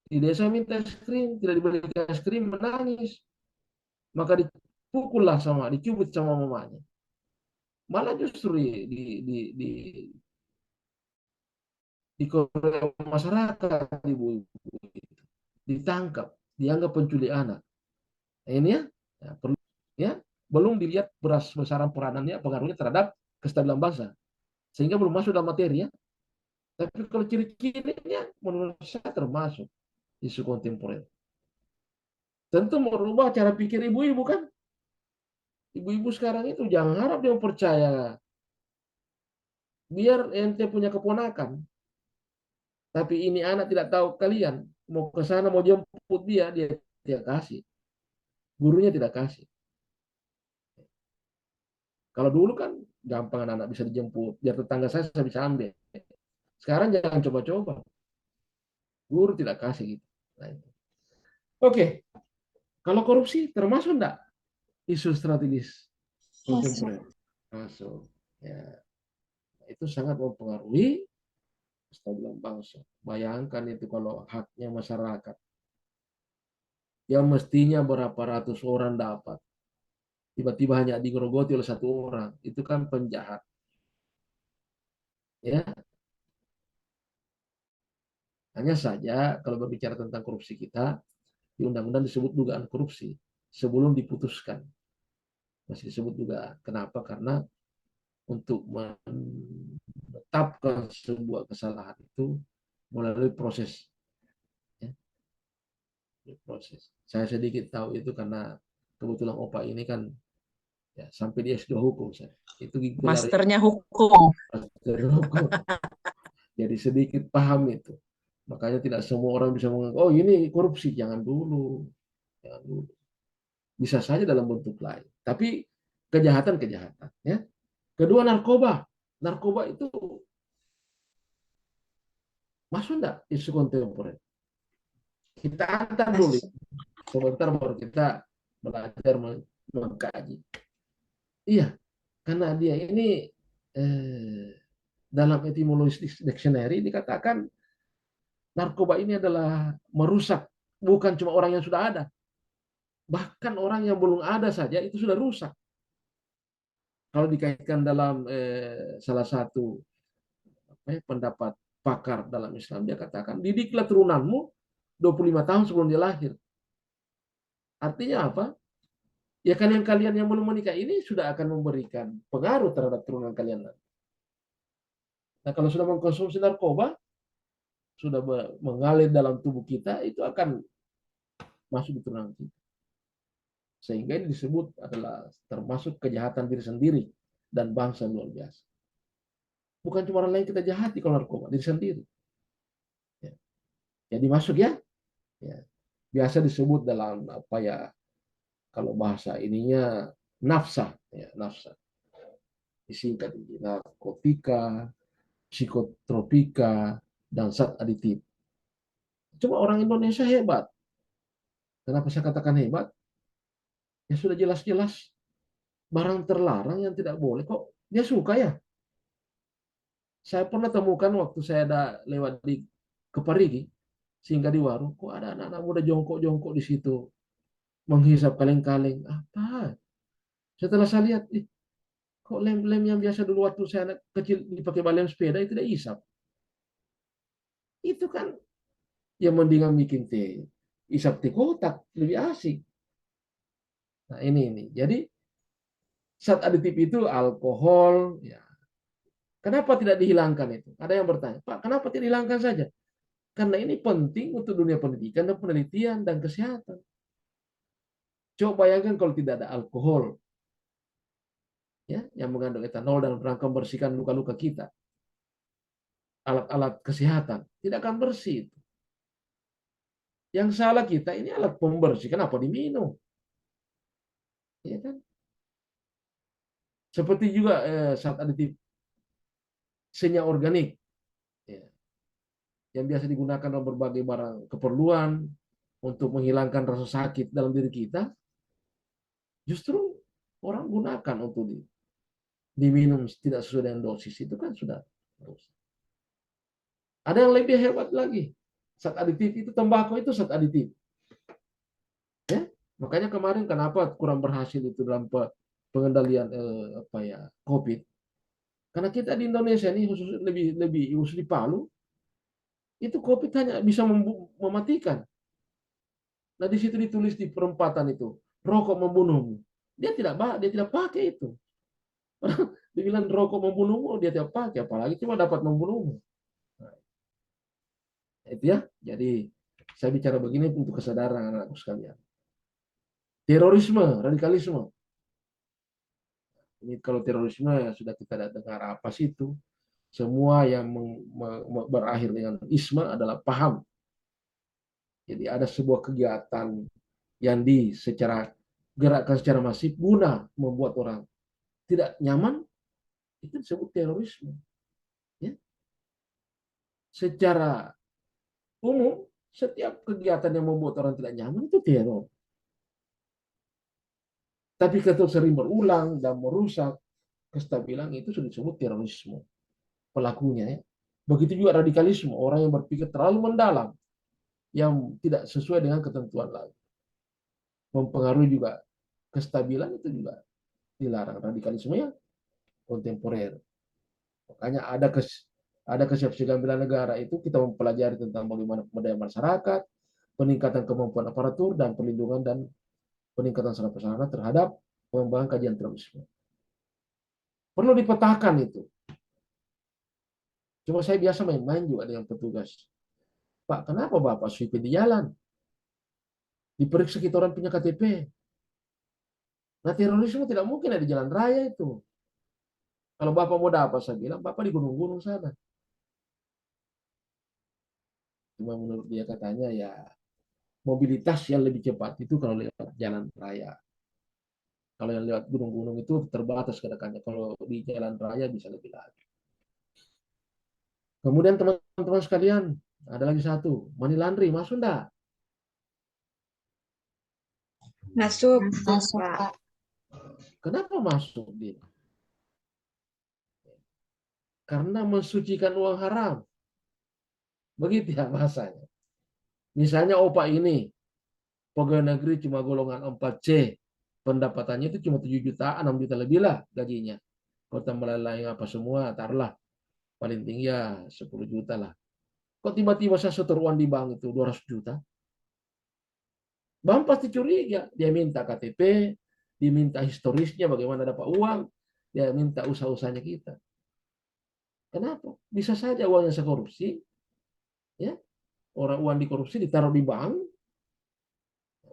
Speaker 2: di desa minta es krim, tidak dibeli es krim, menangis. Maka dipukullah sama, dicubit sama mamanya. Malah justru di masyarakat ibu-ibu ditangkap, dianggap penculik anak. Nah, ini ya, perlu ya belum dilihat besaran peranannya, pengaruhnya terhadap kestabilan bangsa, sehingga belum masuk dalam materi ya. Tapi kalau ciri-cirinya menurut saya termasuk isu kontemporer. Tentu merubah cara pikir ibu-ibu kan. Ibu-ibu sekarang itu jangan harap dia percaya. Biar ente punya keponakan, tapi ini anak tidak tahu kalian mau ke sana mau jemput dia tidak kasih. Gurunya tidak kasih. Kalau dulu kan gampang anak bisa dijemput, biar tetangga saya bisa ambil. Sekarang jangan coba-coba. Guru tidak kasih gitu. Nah, itu. Oke, kalau korupsi termasuk enggak isu strategis kontemporer? Masuk. Ya, itu sangat mempengaruhi kestabilan bangsa. Bayangkan itu kalau haknya masyarakat yang mestinya berapa ratus orang dapat, tiba-tiba hanya digerogoti oleh satu orang, itu kan penjahat. Ya, hanya saja kalau berbicara tentang korupsi kita, di undang-undang disebut dugaan korupsi sebelum diputuskan. Masih disebut juga. Kenapa? Karena untuk menetapkan sebuah kesalahan itu melalui proses. Ya, proses. Saya sedikit tahu itu karena kebetulan Opa ini kan ya, sampai di S2 hukum saya. Itu gelar
Speaker 1: Masternya hukum.
Speaker 2: master hukum. Jadi sedikit paham itu. Makanya tidak semua orang bisa menganggap, oh ini korupsi. Jangan dulu. Jangan dulu. Bisa saja dalam bentuk lain. Tapi kejahatan-kejahatan. Ya. Kedua, narkoba. Narkoba itu masuk enggak isu kontemporer? Kita antar dulu. Sebentar baru kita belajar mengkaji. Iya, karena dia ini dalam etimologi dictionary dikatakan narkoba ini adalah merusak, bukan cuma orang yang sudah ada, bahkan orang yang belum ada saja itu sudah rusak. Kalau dikaitkan dalam salah satu pendapat pakar dalam Islam, dia katakan didiklah turunanmu 25 tahun sebelum dia lahir. Artinya apa? Ya kalian-kalian yang belum menikah ini sudah akan memberikan pengaruh terhadap turunan kalian. Nah, kalau sudah mengkonsumsi narkoba, sudah mengalir dalam tubuh kita, itu akan masuk di turunan kita. Sehingga ini disebut adalah termasuk kejahatan diri sendiri dan bangsa luar biasa. Bukan cuma orang lain kita jahati kalau narkoba, diri sendiri. Ya. Jadi masuk ya. Ya. Biasa disebut dalam apa ya, kalau bahasa ininya nafsa, ya, nafsa. Disingkat narkotika, psikotropika, dan zat aditif. Cuma orang Indonesia hebat. Kenapa saya katakan hebat? Ya sudah jelas-jelas barang terlarang yang tidak boleh kok dia suka ya. Saya pernah temukan waktu saya ada lewat di Keparigi, sehingga di warung, kok ada anak-anak muda jongkok-jongkok di situ, menghisap kaleng-kaleng. Apa? Setelah saya lihat, kok lem-lem yang biasa dulu waktu saya anak kecil dipakai balem sepeda itu tidak isap. Itu kan yang mendingan bikin teh, isap teh kotak, lebih asik. Nah ini. Jadi zat aditif itu alkohol, ya. Kenapa tidak dihilangkan itu? Ada yang bertanya, Pak, kenapa tidak dihilangkan saja? Karena ini penting untuk dunia pendidikan dan penelitian dan kesehatan. Coba bayangkan kalau tidak ada alkohol, ya, yang mengandung etanol dan rangka membersihkan luka-luka kita, alat-alat kesehatan tidak akan bersih. Yang salah kita ini alat pembersih, kenapa diminum? Ya kan? Seperti juga zat aditif senyawa organik, ya, yang biasa digunakan dalam berbagai barang keperluan untuk menghilangkan rasa sakit dalam diri kita, justru orang gunakan untuk diminum tidak sesuai dengan dosis, itu kan sudah rusak. Ada yang lebih hebat lagi, zat aditif itu, tembakau itu zat aditif. Ya, makanya kemarin kenapa kurang berhasil itu dalam pengendalian COVID? Karena kita di Indonesia ini khusus lebih khusus di Palu, itu COVID hanya bisa mematikan. Nah di situ ditulis di perempatan itu, rokok membunuhmu. Dia tidak pakai itu. Dibilang rokok membunuhmu, dia tidak pakai, apalagi cuma dapat membunuhmu. Nah, itu ya. Jadi saya bicara begini untuk kesadaran anak-anakku sekalian. Terorisme, radikalisme. Ini kalau terorisme ya sudah kita dengar apa sih itu. Semua yang berakhir dengan isme adalah paham. Jadi ada sebuah kegiatan yang gerakkan secara masif guna membuat orang tidak nyaman, itu disebut terorisme. Ya. Secara umum, setiap kegiatan yang membuat orang tidak nyaman itu teror. Tapi kalau sering berulang dan merusak kestabilan, itu sudah disebut terorisme pelakunya. Ya. Begitu juga radikalisme, orang yang berpikir terlalu mendalam, yang tidak sesuai dengan ketentuan lain. Mempengaruhi juga kestabilan, itu juga dilarang. Radikalisme yang kontemporer. Makanya ada kesiapsiagaan bela negara itu kita mempelajari tentang bagaimana pemberdayaan masyarakat, peningkatan kemampuan aparatur, dan perlindungan dan peningkatan sarana prasarana terhadap pengembangan kajian terorisme. Perlu dipetakan itu. Cuma saya biasa main-main juga dengan petugas. Pak, kenapa Bapak sweeping di jalan? Diperiksa kita orang punya KTP. Nah, terorisme tidak mungkin ada di jalan raya itu. Kalau Bapak mau dapat, saya bilang, Bapak di gunung-gunung sana. Cuma menurut dia katanya ya, mobilitas yang lebih cepat itu kalau lewat jalan raya. Kalau yang lewat gunung-gunung itu terbatas kedekannya. Kalau di jalan raya bisa lebih lagi. Kemudian teman-teman sekalian, ada lagi satu, money laundry, masuk enggak?
Speaker 4: Masuk,
Speaker 3: Masuk,
Speaker 4: Pak.
Speaker 3: Pak.
Speaker 2: Kenapa masuk dia? Karena mensucikan uang haram. Begitu ya bahasanya. Misalnya opak ini, pegawai negeri cuma golongan 4C, pendapatannya itu cuma 7 juta, 6 juta lebih lah gajinya. Kalau tambah lain apa semua, taruhlah paling tinggi ya 10 juta lah. Kok tiba-tiba saya setor uang di bank itu 200 juta? Bank pasti curiga. Dia minta KTP, diminta historisnya bagaimana dapat uang, dia minta usaha-usahanya kita. Kenapa? Bisa saja uangnya saya korupsi, ya, orang uang dikorupsi ditaruh di bank,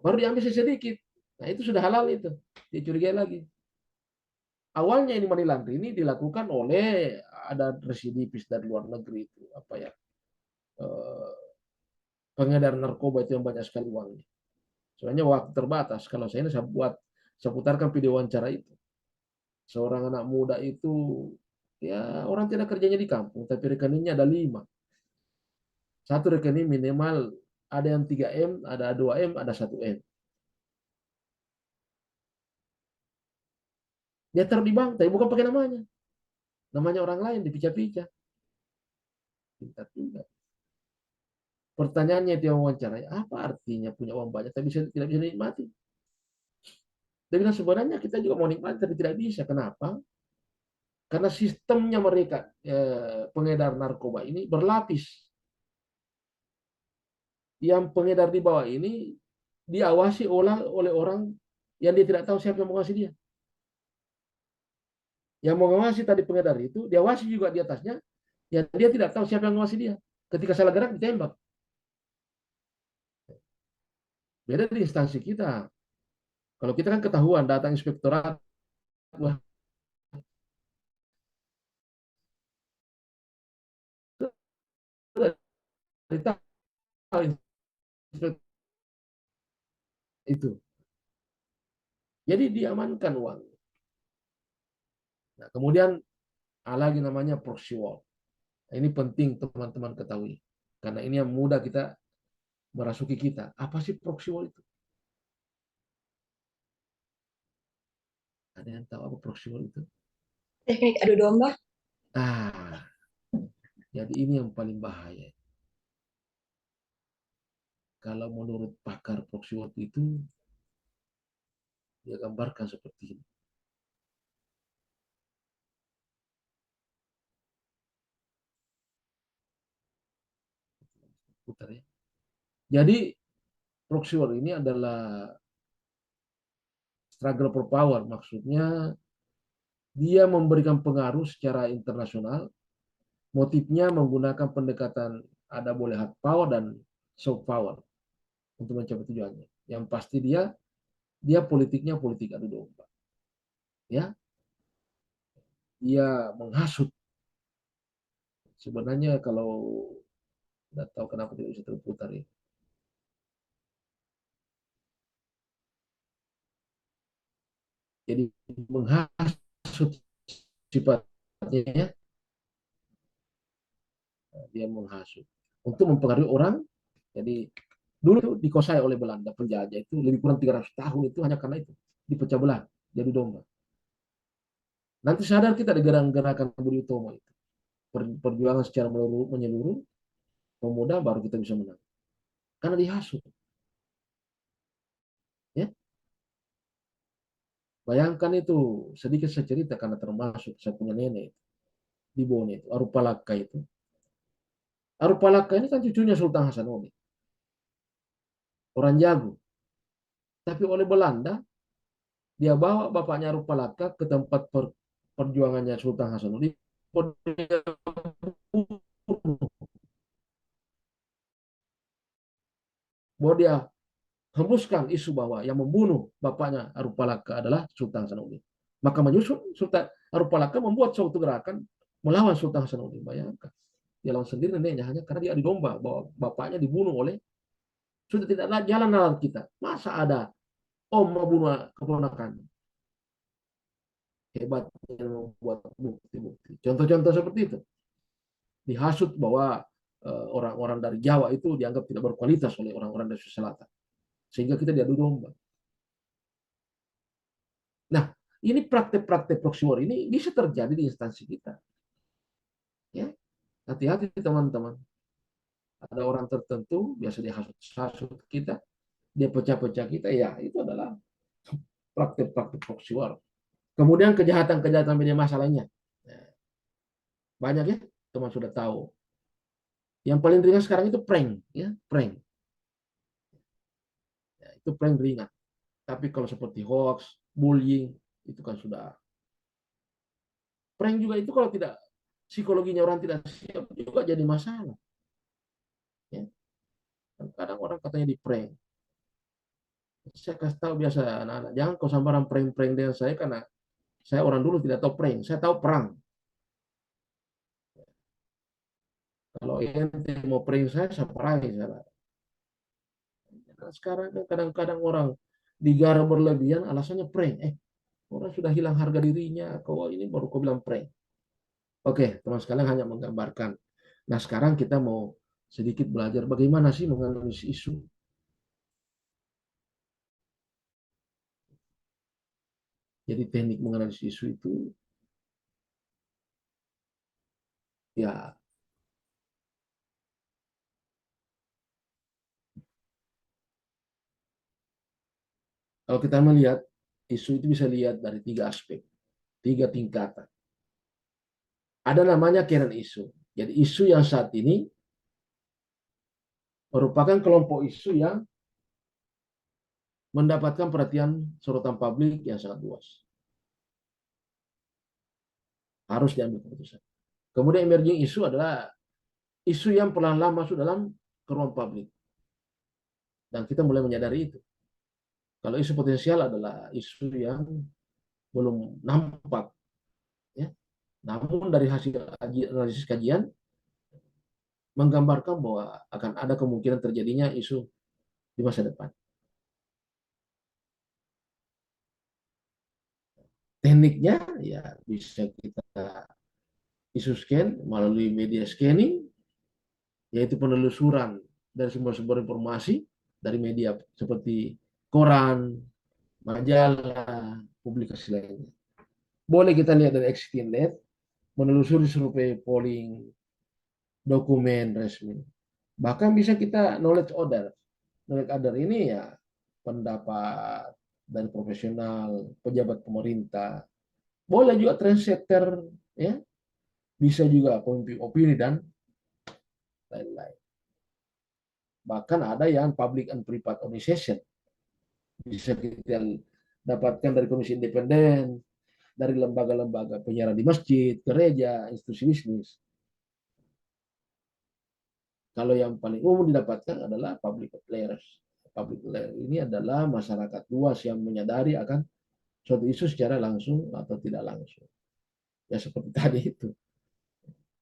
Speaker 2: baru diambil sedikit. Nah itu sudah halal itu, dicurigai lagi. Awalnya ini money laundry ini dilakukan oleh ada residivis dari luar negeri itu apa ya, pengedar narkoba itu yang banyak sekali uangnya. Soalnya waktu terbatas. Kalau saya ini saya putarkan video wawancara itu. Seorang anak muda itu ya orang tidak kerjanya di kampung, tapi rekeningnya ada 5. Satu rekening minimal ada yang 3M, ada 2M, ada 1M. Dia taruh di bank, tapi bukan pakai namanya. Namanya orang lain, dipicah-picah. Pintar-pintar. Pertanyaannya dia wawancarai, apa artinya punya uang banyak tapi tidak bisa dinikmati? Dia bilang sebenarnya kita juga mau nikmati tapi tidak bisa. Kenapa? Karena sistemnya mereka pengedar narkoba ini berlapis. Yang pengedar di bawah ini diawasi oleh orang yang dia tidak tahu siapa yang mengawasi dia. Yang mengawasi tadi pengedar itu diawasi juga di atasnya, yang dia tidak tahu siapa yang mengawasi dia. Ketika salah gerak ditembak. Beda di instansi kita. Kalau kita kan ketahuan datang inspektorat, wah, itu. Jadi diamankan uang. Nah, kemudian lagi namanya proxy war. Nah, ini penting teman-teman ketahui. Karena ini yang mudah kita merasuki kita. Apa sih proxy war itu? Ada yang tahu apa proxy war itu?
Speaker 4: Teknik adu domba.
Speaker 2: Jadi ini yang paling bahaya. Kalau menurut pakar proxy war itu, dia gambarkan seperti ini. Putar ya. Jadi proxy war ini adalah struggle for power. Maksudnya dia memberikan pengaruh secara internasional. Motifnya menggunakan pendekatan ada boleh hard power dan soft power untuk mencapai tujuannya. Yang pasti dia politiknya politik adu domba. Ya, dia menghasut. Sebenarnya kalau tidak tahu kenapa tidak bisa terputar ya. Jadi menghasut sifatnya ya. Dia menghasut untuk mempengaruhi orang. Jadi dulu itu dikuasai oleh Belanda penjajah itu lebih kurang 300 tahun itu hanya karena itu dipecah belah jadi domba. Nanti sadar kita di gerakan Budi Utomo itu perjuangan secara menyeluruh pemuda baru kita bisa menang karena dihasut. Ya, bayangkan itu sedikit saya cerita karena termasuk saya punya nenek di Bone itu Arupalaka itu. Arupalaka ini kan cucunya Sultan Hasanuddin, orang jago. Tapi oleh Belanda dia bawa bapaknya Arupalaka ke tempat perjuangannya Sultan Hasanuddin. Bahwa dia hembuskan isu bahwa yang membunuh bapaknya Arupalaka adalah Sultan Hasanuddin. Maka menyusul Sultan Arupalaka membuat suatu gerakan melawan Sultan Hasanuddin. Bayangkan, dia lawan sendiri neneknya hanya karena dia adu domba bahwa bapaknya dibunuh oleh sudah tidak ada jalan nalar kita. Masa ada om membunuh keponakan? Hebatnya membuat bukti-bukti. Contoh-contoh seperti itu. Dihasut bahwa orang-orang dari Jawa itu dianggap tidak berkualitas oleh orang-orang dari Selatan. Sehingga kita diadu domba. Nah, Ini praktek-praktek proxy war ini bisa terjadi di instansi kita. Ya, hati-hati teman-teman. Ada orang tertentu biasa dia hasut kita, dia pecah-pecah kita, ya itu adalah praktek-praktek proxy war. Kemudian kejahatan-kejahatan media massa lainnya. Banyak ya, teman sudah tahu. Yang paling ringan sekarang itu prank, ya, prank. Ya, itu prank ringan. Tapi kalau seperti hoax, bullying, itu kan sudah. Prank juga itu kalau tidak psikologinya orang tidak siap juga jadi masalah. Ya. Kadang orang katanya di prank. Saya kasih tahu biasa anak-anak, jangan kau sambaran prank-prank dengan saya karena saya orang dulu tidak tahu prank, saya tahu perang. Kalau ente mau prank saya perangi saya. Nah, sekarang kadang-kadang orang digara berlebihan alasannya prank. Orang sudah hilang harga dirinya, kau ini baru kau bilang prank. Oke, teman sekalian hanya menggambarkan. Nah, sekarang kita mau sedikit belajar bagaimana sih menganalisis isu. Jadi teknik menganalisis isu itu ya kalau kita melihat isu itu bisa lihat dari 3 aspek, 3 tingkatan. Ada namanya kernel isu. Jadi isu yang saat ini merupakan kelompok isu yang mendapatkan perhatian sorotan publik yang sangat luas. Harus diambil keputusan. Kemudian emerging isu adalah isu yang perlahan-lahan masuk dalam ke ruang publik. Dan kita mulai menyadari itu. Kalau isu potensial adalah isu yang belum nampak. Ya. Namun dari hasil analisis kajian menggambarkan bahwa akan ada kemungkinan terjadinya isu di masa depan. Tekniknya ya bisa kita isu scan melalui media scanning, yaitu penelusuran dari sumber-sumber informasi dari media seperti koran, majalah, publikasi lainnya. Boleh kita lihat dari Exit.net, menelusuri survei polling, dokumen resmi. Bahkan bisa kita knowledge order. Knowledge order ini ya pendapat dari profesional, pejabat pemerintah. Boleh juga trendsetter, ya. Bisa juga pemimpin opini dan lain-lain. Bahkan ada yang public and private organization. Bisa kita dapatkan dari komisi independen, dari lembaga-lembaga penyiaran di masjid, gereja, institusi bisnis. Kalau yang paling umum didapatkan adalah public players. Public player ini adalah masyarakat luas yang menyadari akan suatu isu secara langsung atau tidak langsung. Ya seperti tadi itu.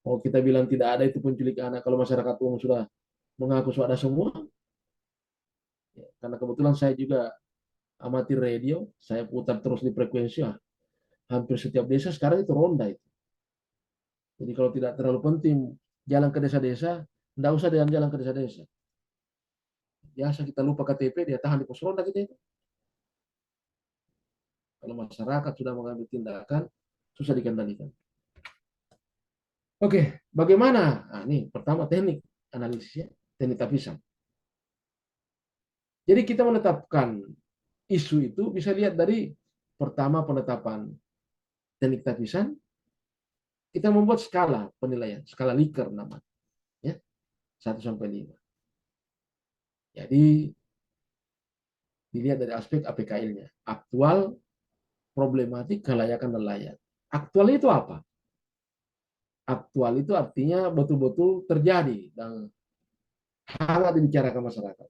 Speaker 2: Mau kita bilang tidak ada itu penculikan anak, kalau masyarakat umum sudah mengaku sudah ada semua. Ya, karena kebetulan saya juga amatir radio, saya putar terus di frekuensi, hampir setiap desa sekarang itu ronda itu. Jadi kalau tidak terlalu penting jalan ke desa-desa, tidak usah jalan-jalan ke desa-desa. Biasa kita lupa KTP, dia tahan di pos ronda kita itu. Kalau masyarakat sudah mengambil tindakan, susah dikendalikan. Oke, bagaimana? Nah, ini pertama teknik analisisnya, teknik tapisan. Jadi kita menetapkan isu itu bisa lihat dari pertama penetapan teknik tapisan, kita membuat skala penilaian, skala Likert namanya, ya, 1 sampai 5. Jadi dilihat dari aspek APKL-nya, aktual, problematik, kelayakan, dan layak. Aktual itu apa? Aktual itu artinya betul-betul terjadi dan hangat dibicarakan masyarakat.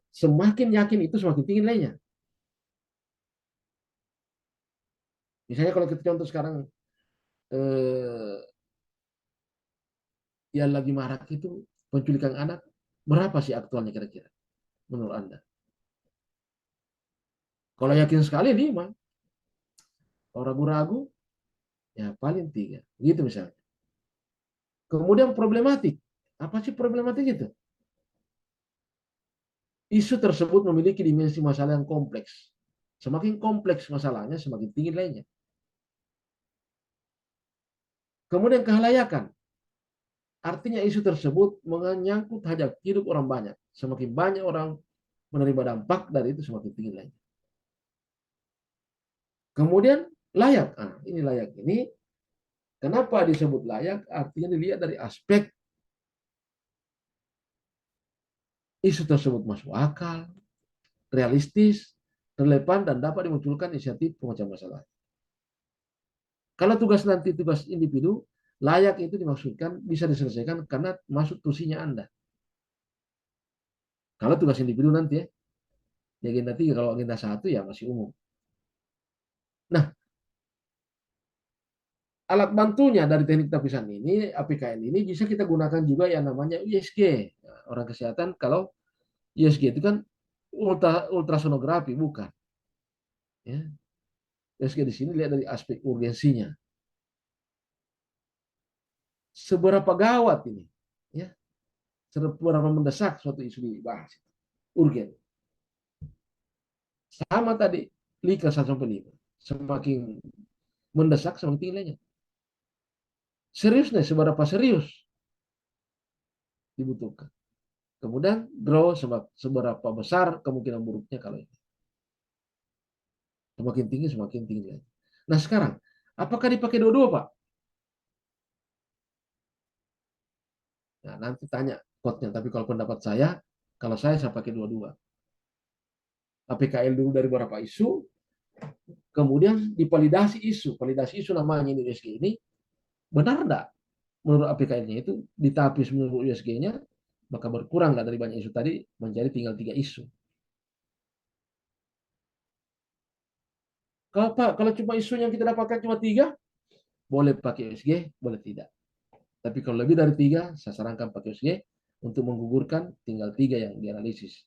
Speaker 2: Semakin yakin itu semakin tinggi nilainya. Misalnya kalau kita contoh sekarang yang lagi marak itu penculikan anak, berapa sih aktualnya kira-kira menurut Anda? Kalau yakin sekali 5, kalau ragu-ragu ya paling 3, gitu misalnya. Kemudian problematik, apa sih problematik itu? Isu tersebut memiliki dimensi masalah yang kompleks, Semakin kompleks masalahnya, semakin tinggi nilainya. Kemudian kehalayakan. Artinya isu tersebut menyangkut hajat hidup orang banyak. Semakin banyak orang menerima dampak dari itu, semakin tinggi nilainya. Kemudian layak. Nah, ini layak ini. Kenapa disebut layak? Artinya dilihat dari aspek isu tersebut masuk akal, realistis, relevan, dan dapat dimunculkan inisiatif pemecah masalah. Kalau tugas nanti tugas individu, layak itu dimaksudkan bisa diselesaikan karena masuk tusinya Anda. Kalau tugas individu nanti ya agenda 3, kalau agenda 1 ya masih umum. Nah, alat bantunya dari teknik tapisan ini, APKN ini bisa kita gunakan juga yang namanya USG. Nah, orang kesehatan kalau USG itu kan ultrasonografi, bukan. Ya. USG di sini lihat dari aspek urgensinya. Seberapa gawat ini, ya, seberapa mendesak suatu isu dibahas, urgen. Sama tadi Lika 1-5, semakin mendesak semakin tinggi nilainya. Serius nih, seberapa serius dibutuhkan. Kemudian grow seberapa besar kemungkinan buruknya kalau ini. Semakin tinggi. Nah sekarang, apakah dipakai dua-dua Pak? Nah, nanti tanya quote-nya, tapi kalau pendapat saya, kalau saya pakai dua-dua. APKL dulu dari beberapa isu, kemudian divalidasi isu. Validasi isu namanya ini USG ini, benar enggak? Menurut APKL-nya itu, ditapis menurut USG-nya, maka berkurang dari banyak isu tadi, menjadi tinggal 3 isu. Kalau cuma isu yang kita dapatkan cuma 3, boleh pakai USG, boleh tidak. Tapi kalau lebih dari 3, saya sarankan pakai USG untuk menggugurkan tinggal 3 yang dianalisis.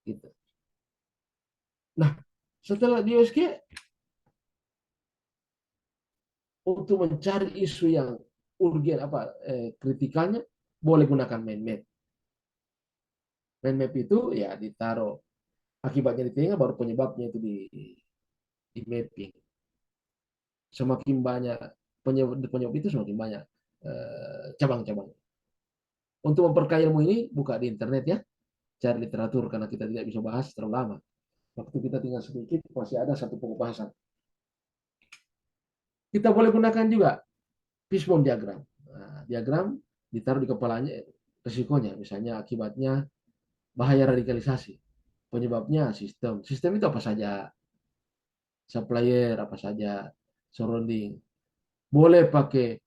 Speaker 2: Gitu. Nah, setelah di USG, untuk mencari isu yang urgen kritikalnya, boleh gunakan mind map. Mind map itu ya ditaruh akibatnya di tengah, baru penyebabnya itu di mapping. Semakin banyak penyebab itu, semakin banyak cabang-cabang. Untuk memperkaya ilmu ini, buka di internet ya, cari literatur, karena kita tidak bisa bahas terlalu lama. Waktu kita tinggal sedikit, masih ada satu pokok bahasan. Kita boleh gunakan juga fishbone diagram. Nah, diagram ditaruh di kepalanya resikonya, misalnya akibatnya bahaya radikalisasi, penyebabnya sistem. Sistem itu apa saja, supplier apa saja, surrounding. Boleh pakai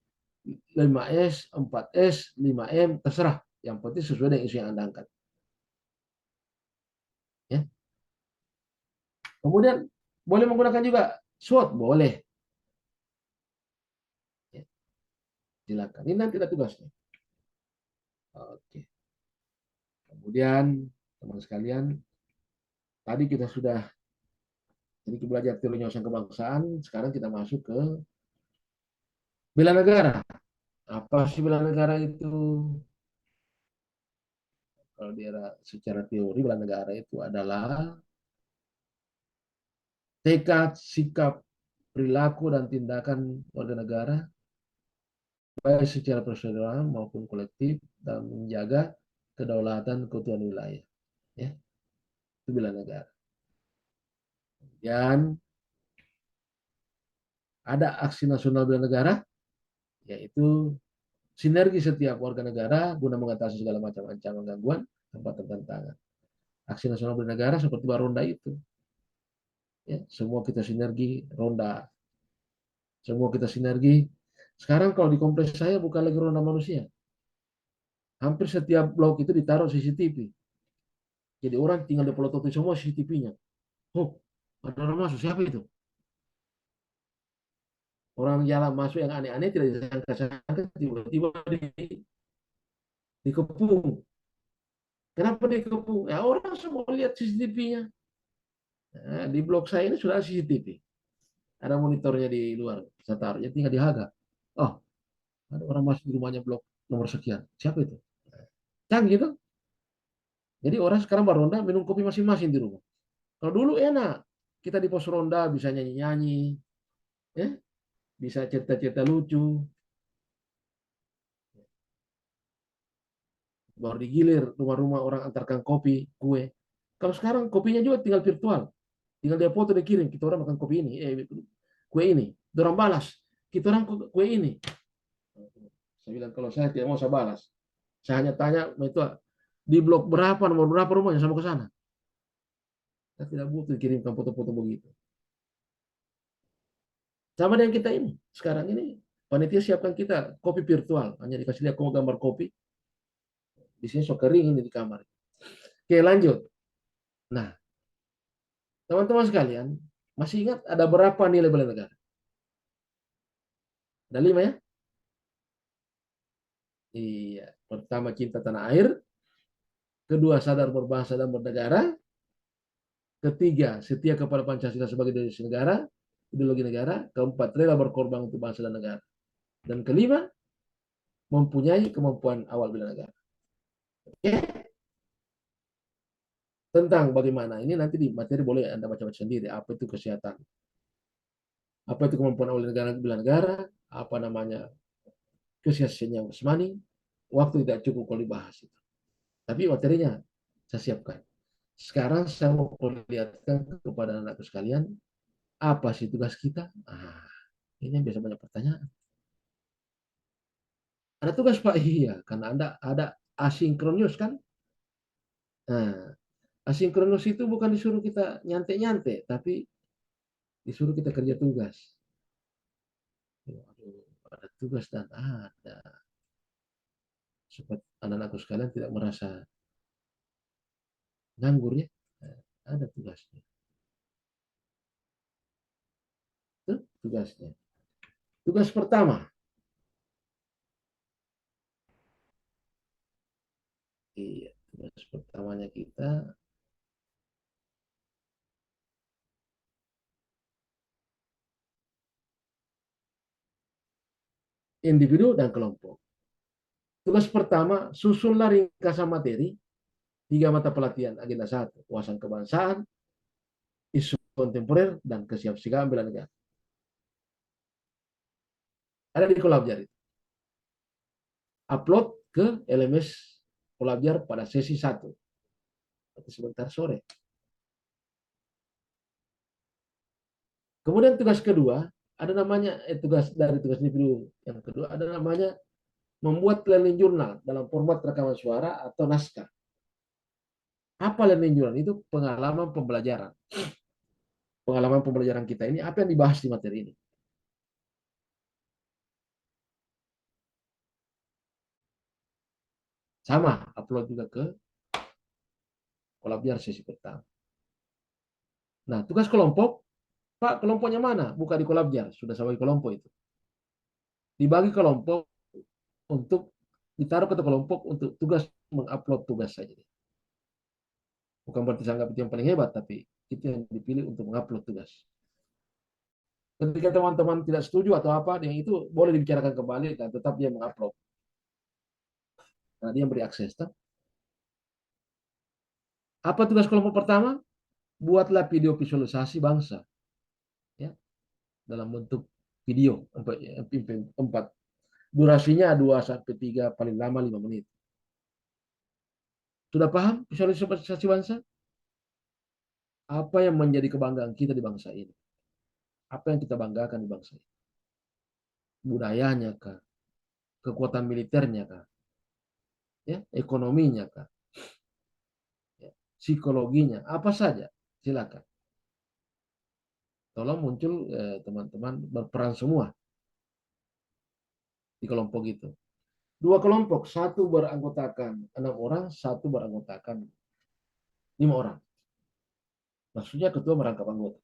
Speaker 2: 5S, 4S, 5M, terserah. Yang penting sesuai dengan isu yang Anda angkat. Ya. Kemudian boleh menggunakan juga SWOT, boleh. Ya. Silakan. Ini nanti ada tugasnya. Oke. Kemudian teman sekalian, tadi kita sudah jadi belajar teori penyelesaian kebangsaan. Sekarang kita masuk ke bela negara. Apa sih bela negara itu? Kalau secara teori, bela negara itu adalah tekad, sikap, perilaku, dan tindakan warga negara, baik secara personal maupun kolektif, dalam menjaga kedaulatan keutuhan wilayah. Ya, itu bela negara. Dan ada aksi nasional bela negara, yaitu sinergi setiap warga negara guna mengatasi segala macam ancaman, gangguan, tempat tantangan. Aksi nasional bela negara seperti Baronda itu. Ya, semua kita sinergi, ronda. Semua kita sinergi. Sekarang kalau di kompleks saya bukan lagi ronda manusia. Hampir setiap blok itu ditaruh CCTV. Jadi orang tinggal di pelototi semua CCTV-nya. Oh, ada orang masuk. Siapa itu? Orang jalan masuk yang aneh-aneh tidak disangka-sangka, tiba-tiba dikepung. Kenapa dikepung? Ya orang semua lihat CCTV-nya. Nah, di blok saya ini sudah ada CCTV. Ada monitornya di luar. Saya taruhnya tinggal dihaga. Oh, ada orang masuk di rumahnya blok nomor sekian. Siapa itu? Canggih tuh. Jadi orang sekarang berronda minum kopi masing-masing di rumah. Kalau dulu enak, kita di pos ronda bisa nyanyi-nyanyi, ya, bisa cerita-cerita lucu, baru digilir rumah-rumah orang antarkan kopi, kue. Kalau sekarang kopinya juga tinggal virtual, tinggal dia foto dia kirim, kita orang makan kopi ini, kue ini, orang balas, kita orang kue ini. Saya bilang kalau saya tidak mau saya balas, saya hanya tanya itu di blok berapa, nomor berapa rumahnya, sama ke sana. Saya tidak butuh kirimkan foto-foto begitu. Sama dengan kita ini. Sekarang ini panitia siapkan kita kopi virtual, hanya dikasih lihat gambar kopi. Di sini so kering ini di kamar. Oke, lanjut. Nah, teman-teman sekalian, masih ingat ada berapa nilai bela negara? Ada 5 ya? Iya. Pertama, cinta tanah air. Kedua, sadar berbangsa dan bernegara. Ketiga, setia kepada Pancasila sebagai ideologi negara. Keempat, rela berkorban untuk bangsa dan negara. Dan kelima, mempunyai kemampuan awal bela negara. Oke? Tentang bagaimana ini nanti di materi boleh Anda baca-baca sendiri. Apa itu kesehatan? Apa itu kemampuan awal negara bela negara? Apa namanya kesehatan yang jasmani? Waktu tidak cukup kalau dibahas itu. Tapi materinya saya siapkan. Sekarang saya mau perlihatkan kepada anak-anak sekalian apa sih tugas kita. Ini yang biasa banyak pertanyaan. Ada tugas Pak? Iya, karena Anda ada asinkronus kan? Nah, asinkronus itu bukan disuruh kita nyantai-nyantai, tapi disuruh kita kerja tugas. Ada tugas dan ada. Supaya anak-anakku sekalian tidak merasa nganggur ya. Ada tugasnya. Itu tugasnya. Tugas pertama. Iya, tugas pertamanya kita individu dan kelompok. Tugas pertama, susunlah ringkasan materi 3 mata pelatihan agenda 1, wawasan kebangsaan, isu kontemporer, dan kesiapsiagaan bela negara. Ada di Kolabjar itu. Upload ke LMS Kolabjar pada sesi 1. Nanti sebentar sore. Kemudian tugas kedua, ada namanya tugas individu yang kedua ada namanya membuat learning journal dalam format rekaman suara atau naskah. Apa learning journal? Itu pengalaman pembelajaran. Pengalaman pembelajaran kita ini, apa yang dibahas di materi ini. Sama, upload juga ke Kolabjar sesi pertama. Nah, tugas kelompok, Pak, kelompoknya mana? Buka di Kolabjar, sudah sampai kelompok itu. Dibagi kelompok untuk ditaruh ke kelompok untuk tugas mengupload tugas saja. Bukan berarti saya anggap itu yang paling hebat, tapi itu yang dipilih untuk mengupload tugas. Ketika teman-teman tidak setuju atau apa, yang itu boleh dibicarakan kembali dan tetap dia mengupload. Karena dia beri akses. Apa tugas kelompok pertama? Buatlah video visualisasi bangsa. Ya, dalam bentuk video 4. Durasinya 2-3, paling lama 5 menit. Sudah paham visualisasi bangsa? Apa yang menjadi kebanggaan kita di bangsa ini? Apa yang kita banggakan di bangsa ini? Budayanya kah? Kekuatan militernya kah? Ya, ekonominya kah? Ya, psikologinya, apa saja? Silakan. Tolong muncul teman-teman berperan semua di kelompok itu. 2 kelompok, 1 beranggotakan 6 orang, 1 beranggotakan 5 orang. Maksudnya ketua merangkap anggota.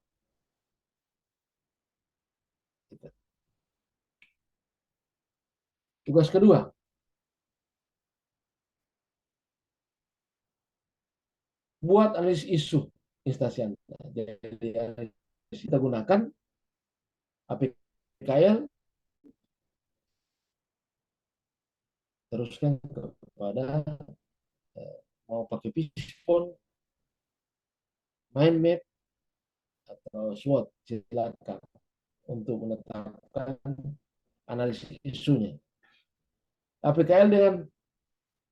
Speaker 2: Tugas kedua, buat analisis isu instansi Anda. Jadi kita gunakan APKL, teruskan kepada mau pakai fishbone, mind map, atau SWOT, silakan untuk menetapkan analisis isunya. APKL dengan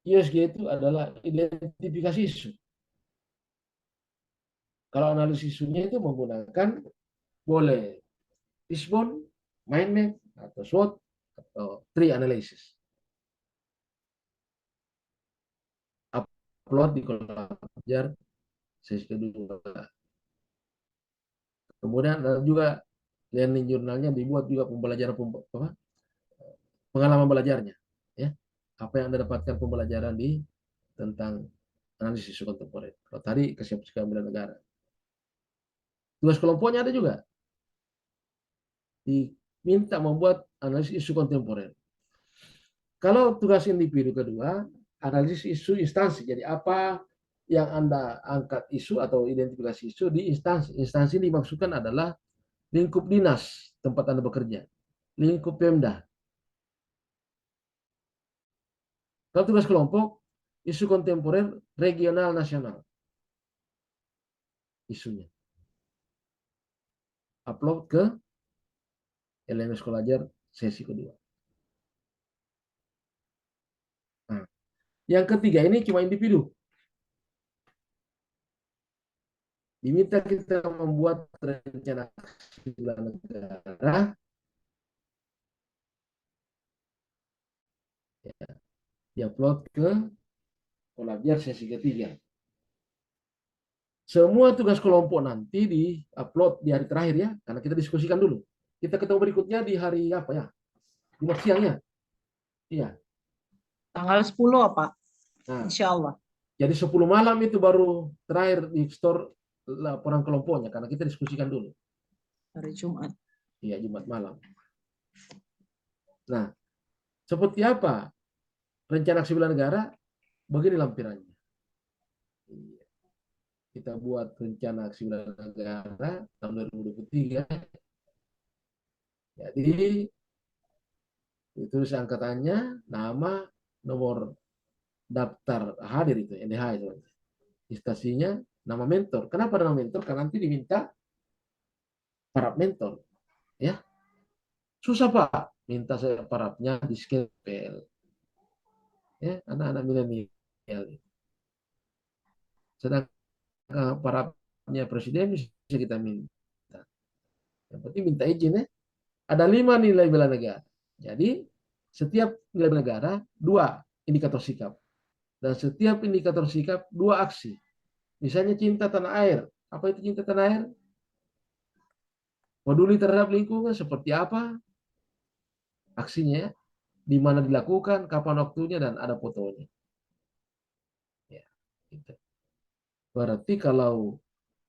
Speaker 2: ISG itu adalah identifikasi isu. Kalau analisis isunya itu menggunakan boleh fishbone, mind map, atau SWOT, atau tree analysis. Upload di kolom belajar sesi kedua. Kemudian ada juga learning jurnalnya dibuat juga pengalaman belajarnya, ya. Apa yang Anda dapatkan pembelajaran tentang analisis isu kontemporer. Kalau tadi kesiapsiagaan bela negara. Tugas kelompoknya ada juga. Diminta membuat analisis isu kontemporer. Kalau tugas individu kedua, analisis isu instansi. Jadi apa yang Anda angkat isu atau identifikasi isu di instansi. Instansi ini dimaksudkan adalah lingkup dinas tempat Anda bekerja, lingkup Pemda. Kalau tugas kelompok, isu kontemporer regional nasional. Isunya. Upload ke LMS Kolajar sesi kedua. Nah, yang ketiga ini cuma individu. Diminta kita membuat rencana aksi bela negara, ya, diupload ke Kolajar sesi ketiga. Semua tugas kelompok nanti di-upload di hari terakhir ya, karena kita diskusikan dulu. Kita ketemu berikutnya di hari apa ya? Jumat siang ya? Iya.
Speaker 1: Tanggal 10 Pak,
Speaker 2: Nah,
Speaker 1: insya Allah.
Speaker 2: jadi 10 malam itu baru terakhir di store laporan kelompoknya, karena kita diskusikan dulu.
Speaker 1: Hari Jumat.
Speaker 2: Iya, Jumat malam. Nah, seperti apa rencana aksi bela negara? Begini lampirannya. Kita buat rencana aksi bela negara tahun 2023. Jadi ditulis angkatannya, nama, nomor daftar hadir itu, NDH itu. Instansinya, nama mentor. Kenapa nama mentor? Karena nanti diminta para mentor. Ya, susah Pak, minta saya parapnya di skepel. Ya, anak-anak milenial. Sedangkan parapnya presiden bisa kita minta. Yang penting minta izin ya. Ada 5 nilai bela negara. Jadi setiap nilai bela negara 2 indikator sikap. Dan setiap indikator sikap 2 aksi. Misalnya cinta tanah air. Apa itu cinta tanah air? Peduli terhadap lingkungan seperti apa aksinya, di mana dilakukan, kapan waktunya, dan ada fotonya. Ya, gitu. Berarti kalau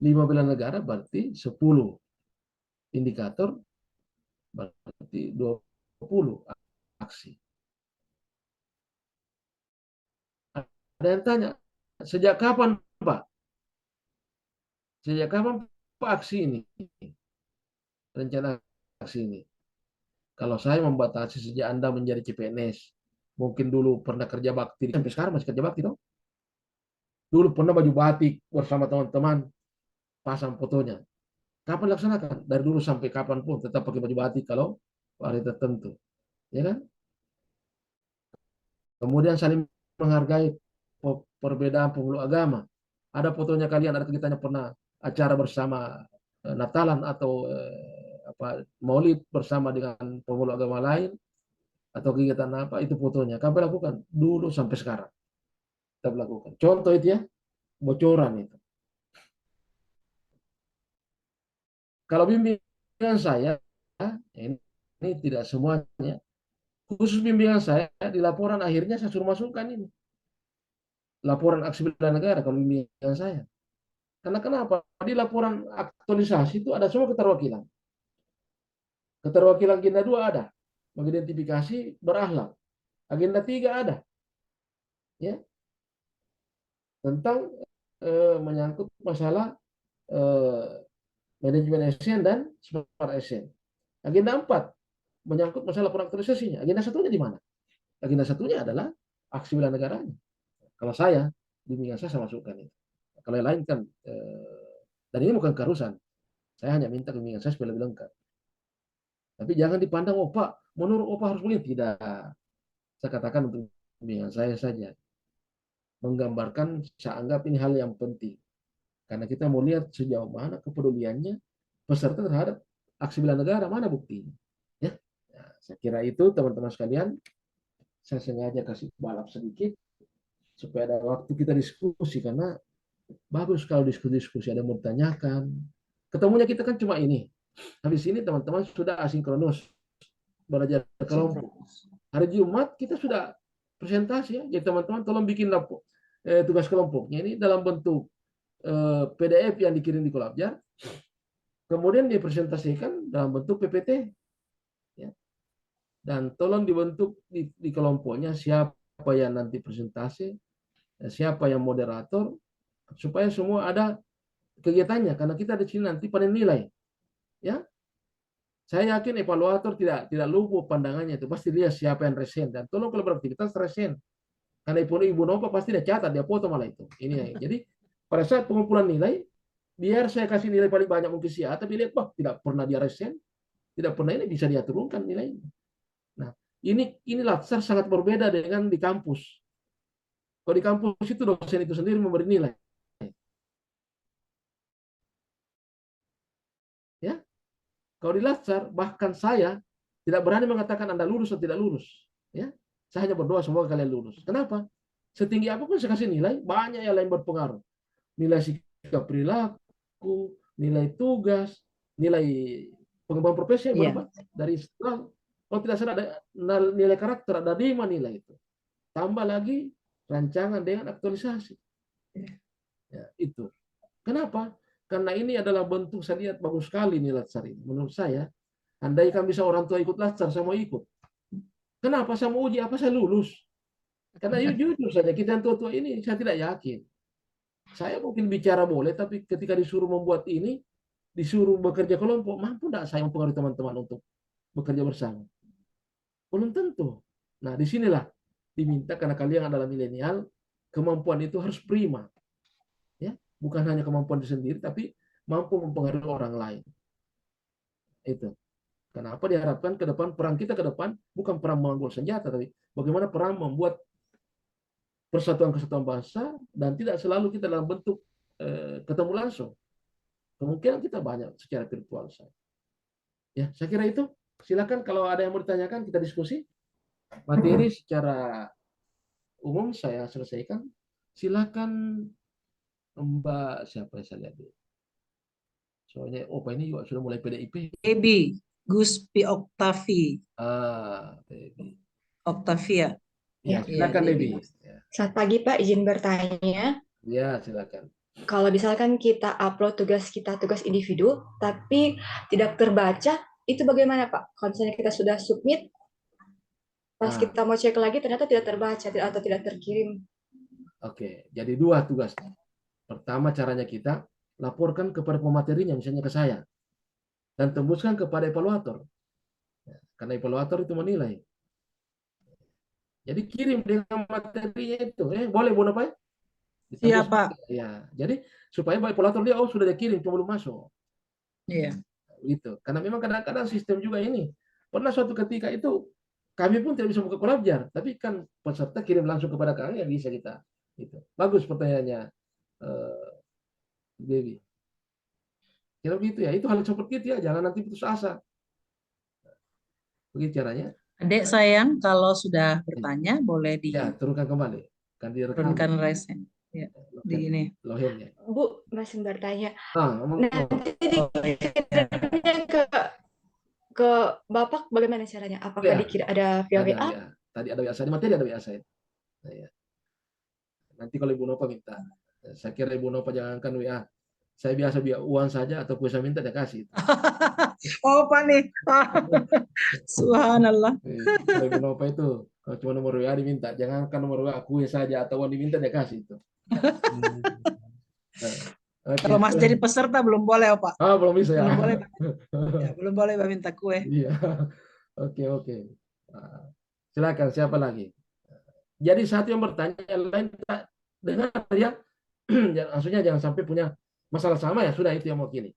Speaker 2: 5 bela negara berarti 10 indikator, berarti 20 aksi. Ada yang tanya, sejak kapan Pak? Sejak kapan Pak aksi ini? Rencana aksi ini. Kalau saya membatasi sejak Anda menjadi CPNS, mungkin dulu pernah kerja bakti, sampai sekarang masih kerja bakti dong. Dulu pernah baju batik bersama teman-teman, pasang fotonya. Kapan laksanakan? Dari dulu sampai kapan pun tetap pakai baju batik kalau hari tertentu. Ya kan? Kemudian saling menghargai perbedaan pemeluk agama. Ada fotonya kalian, ada kegiatannya pernah acara bersama Natalan atau Maulid bersama dengan pemeluk agama lain atau kegiatan apa, itu fotonya. Kami lakukan dulu sampai sekarang. Kita lakukan. Contoh itu ya, bocoran itu. Kalau bimbingan saya, ini tidak semuanya, khusus bimbingan saya, di laporan akhirnya saya suruh masukkan ini. Laporan aksi bela negara kalau bimbingan saya. Karena kenapa? Di laporan aktualisasi itu ada semua keterwakilan. Keterwakilan agenda 2 ada. Mengidentifikasi berakhlak. Agenda 3 ada. Ya. Tentang menyangkut masalah manajemen ASN dan smart ASN. Agenda 4 menyangkut masalah pengaktualisasinya. Agenda 1-nya di mana? Agenda 1-nya adalah aksi bela negaranya. Kalau saya bimbingan saya masukkan itu. Kalau yang lain kan, dan ini bukan keharusan. Saya hanya minta bimbingan saya supaya lebih lengkap. Tapi jangan dipandang, oh Pak, menurut Pak harus begini. Tidak. Saya katakan untuk bimbingan saya saja. Menggambarkan, saya anggap ini hal yang penting. Karena kita mau lihat sejauh mana kepeduliannya peserta terhadap aksi bela negara, mana buktinya. Ya, nah, saya kira itu teman-teman sekalian. Saya sengaja kasih balap sedikit supaya ada waktu kita diskusi, karena bagus kalau diskusi ada yang mau ditanyakan. Ketemunya kita kan cuma ini. Habis ini teman-teman sudah asinkronus belajar kelompok. Hari Jumat kita sudah presentasi ya. Jadi teman-teman tolong bikin tugas kelompoknya ini dalam bentuk PDF yang dikirim di Kolabjar. Kemudian dipresentasikan dalam bentuk PPT. Ya. Dan tolong dibentuk di kelompoknya siapa yang nanti presentasi, siapa yang moderator, supaya semua ada kegiatannya. Karena kita di sini nanti panen nilai. Ya, saya yakin evaluator tidak lupa pandangannya itu, pasti lihat siapa yang resen, dan tolong kalau beraktivitas resen, karena ibu Nova pasti dia catat, dia foto malah itu. Ini jadi pada saat pengumpulan nilai, biar saya kasih nilai paling banyak mungkin sih, tapi lihat, wah tidak pernah dia resen, tidak pernah, ini bisa dia turunkan nilainya. Nah, ini Latsar sangat berbeda dengan di kampus. Kalau di kampus itu dosen itu sendiri memberi nilai. Ya, kalau di Latsar, bahkan saya tidak berani mengatakan Anda lulus atau tidak lulus. Ya, saya hanya berdoa semoga kalian lulus. Kenapa? Setinggi apapun saya kasih nilai, banyak yang lain berpengaruh. Nilai sikap perilaku, nilai tugas, nilai pengembangan profesi yang berapa? Dari setelah, kalau tidak salah ada nilai karakter, ada 5 nilai itu. Tambah lagi rancangan dengan aktualisasi. Ya, itu. Kenapa? Karena ini adalah bentuk, saya lihat bagus sekali nih Latsar ini. Menurut saya, andaikan bisa orang tua ikut Latsar, saya mau ikut. Kenapa? Saya mau uji apa saya lulus. Karena jujur saja, kita yang tua-tua ini, saya tidak yakin. Saya mungkin bicara boleh, tapi ketika disuruh membuat ini, disuruh bekerja kelompok, mampu tidak saya mempengaruhi teman-teman untuk bekerja bersama? Belum tentu. Nah, disinilah diminta, karena kalian adalah milenial, kemampuan itu harus prima. Ya, bukan hanya kemampuan sendiri, tapi mampu mempengaruhi orang lain. Itu. Kenapa diharapkan ke depan, perang kita ke depan bukan perang mengambil senjata, tapi bagaimana perang membuat persatuan-kesatuan bangsa, dan tidak selalu kita dalam bentuk ketemu langsung. Kemungkinan kita banyak secara virtual. Ya, saya kira itu. Silakan kalau ada yang mau ditanyakan, kita diskusi. Materi secara umum saya selesaikan. Silakan Mbak siapa yang saya lihat dulu. Soalnya Pak ini juga sudah mulai PDIP.
Speaker 1: Baby, Guspi Oktavi.
Speaker 2: Baby.
Speaker 1: Oktavia.
Speaker 2: Ya, silakan Debbie.
Speaker 4: Selamat pagi Pak, izin bertanya.
Speaker 2: Ya, silakan.
Speaker 4: Kalau misalkan kita upload tugas kita, tugas individu, tapi tidak terbaca, itu bagaimana Pak? Kalau misalnya kita sudah submit, pas kita mau cek lagi ternyata tidak terbaca atau tidak terkirim.
Speaker 2: Oke, jadi 2 tugas. Pertama, caranya kita laporkan kepada pematerinya, misalnya ke saya, dan tembuskan kepada evaluator. Karena evaluator itu menilai. Jadi kirim dengan materinya itu. Boleh Bu Nova?
Speaker 1: Iya, Pak.
Speaker 2: Ya, jadi supaya evaluator dia sudah dikirim, cuma belum masuk.
Speaker 1: Iya.
Speaker 2: Gitu. Karena memang kadang-kadang sistem juga ini. Pernah suatu ketika itu kami pun tidak bisa buka Kolabjar, tapi kan peserta kirim langsung kepada kami, yang bisa kita. Gitu. Bagus pertanyaannya, Baby. Kira begitu ya. Itu hal seperti itu ya. Jangan nanti putus asa. Begitu caranya.
Speaker 1: Adik sayang, kalau sudah bertanya boleh
Speaker 2: turunkan kembali. Kan
Speaker 1: turunkan resen. Ya, di ini.
Speaker 4: Lohennya. Bu, masih bertanya. Nanti
Speaker 2: dikirimnya
Speaker 4: ke Bapak bagaimana caranya? Apakah ada via WA?
Speaker 2: Tadi ada WA saya, di materi ada WA saya. Nah, ya. Nanti kalau Ibu Nova minta, saya kira Ibu Nova jangankan WA. Saya biasa uang saja, atau saya minta dia kasih.
Speaker 1: Oh, Pak nih. Subhanallah.
Speaker 2: Kalau Ibu Nova itu, kalau cuma nomor WA diminta, jangankan nomor WA, kue saja atau uang diminta dia kasih itu.
Speaker 1: Kalau Mas jadi peserta belum boleh, Pak.
Speaker 2: Belum bisa ya.
Speaker 1: Belum boleh. Ya, belum boleh minta kue.
Speaker 2: Iya. Oke. Silakan, siapa lagi? Jadi satu yang bertanya, yang lain dengar ya. Maksudnya jangan sampai punya masalah sama ya, sudah itu yang mewakili.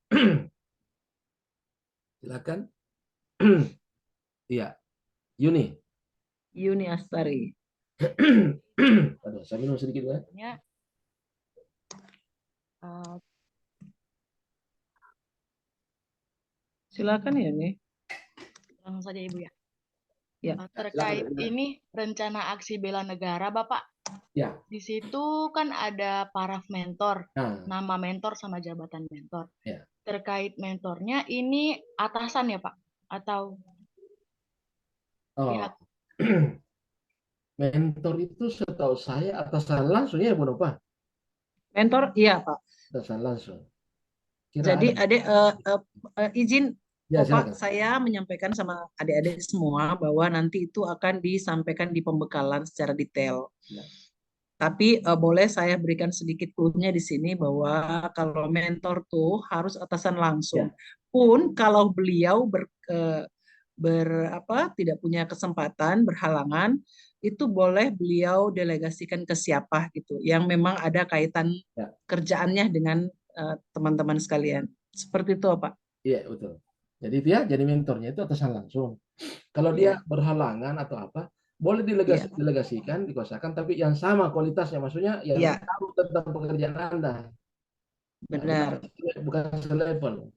Speaker 2: Silakan. Iya, Yuni.
Speaker 1: Yuni Astari.
Speaker 2: Aduh, saya minum sedikit ya.
Speaker 5: Ya, eh,
Speaker 1: Silakan Yuni.
Speaker 5: langsung saja Ibu ya.
Speaker 1: Ya.
Speaker 5: Terkait
Speaker 2: Silakan.
Speaker 5: ini rencana aksi bela negara, Bapak.
Speaker 2: Ya.
Speaker 5: Di situ kan ada paraf mentor,
Speaker 2: Nah,
Speaker 5: nama mentor sama jabatan mentor.
Speaker 2: Ya.
Speaker 5: Terkait mentornya ini atasan ya, Pak? Atau pihak?
Speaker 2: Mentor itu setahu saya atasan langsung ya Bu Nova.
Speaker 1: Mentor, iya Pak.
Speaker 2: Atasan langsung. Kira
Speaker 1: Jadi
Speaker 2: ada.
Speaker 1: adik izin
Speaker 2: Ya,
Speaker 1: Pak,
Speaker 2: silakan.
Speaker 1: saya menyampaikan sama adik-adik semua bahwa nanti itu akan disampaikan di pembekalan secara detail.
Speaker 2: Ya.
Speaker 1: Tapi boleh saya berikan sedikit clue-nya di sini bahwa kalau mentor tuh harus atasan langsung.
Speaker 2: Ya.
Speaker 1: Pun kalau beliau tidak punya kesempatan, berhalangan, itu boleh beliau delegasikan ke siapa gitu, yang memang ada kaitan
Speaker 2: Ya.
Speaker 1: kerjaannya dengan teman-teman sekalian. Seperti itu, Pak.
Speaker 2: Iya, betul. Jadi dia jadi mentornya itu atasan langsung. Kalau dia berhalangan atau apa, boleh delegasikan, dikuasakan, tapi yang sama kualitasnya, maksudnya yang
Speaker 1: Iya.
Speaker 2: tahu tentang pekerjaan Anda.
Speaker 1: Benar.
Speaker 2: Bukan selevel.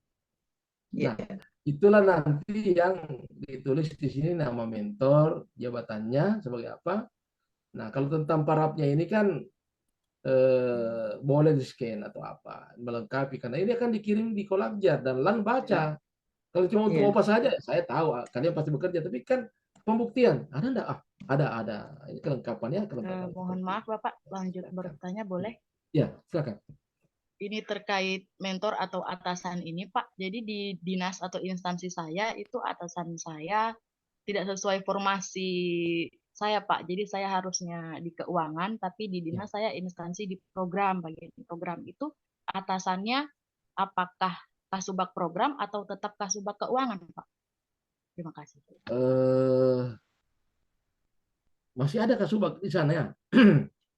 Speaker 1: Iya.
Speaker 2: Nah, itulah nanti yang ditulis di sini nama mentor, jabatannya sebagai apa. Nah, kalau tentang parapnya ini kan boleh di-scan atau apa, melengkapi, karena ini akan dikirim di Kolabjar dan LAN baca. Kalau cuma untuk
Speaker 1: Iya.
Speaker 2: OPA saja, saya tahu kalian pasti bekerja, tapi kan pembuktian ada enggak? Ada. Ini kelengkapannya.
Speaker 5: Mohon maaf Bapak, lanjut bertanya boleh?
Speaker 2: Ya, silakan.
Speaker 5: Ini terkait mentor atau atasan ini Pak. Jadi di dinas atau instansi saya itu atasan saya tidak sesuai formasi saya Pak. Jadi saya harusnya di keuangan, tapi di dinas saya instansi di program. Bagian program itu atasannya apakah Kasubag program atau tetap Kasubag keuangan Pak? Terima kasih.
Speaker 2: Masih ada Kasubag di sana ya?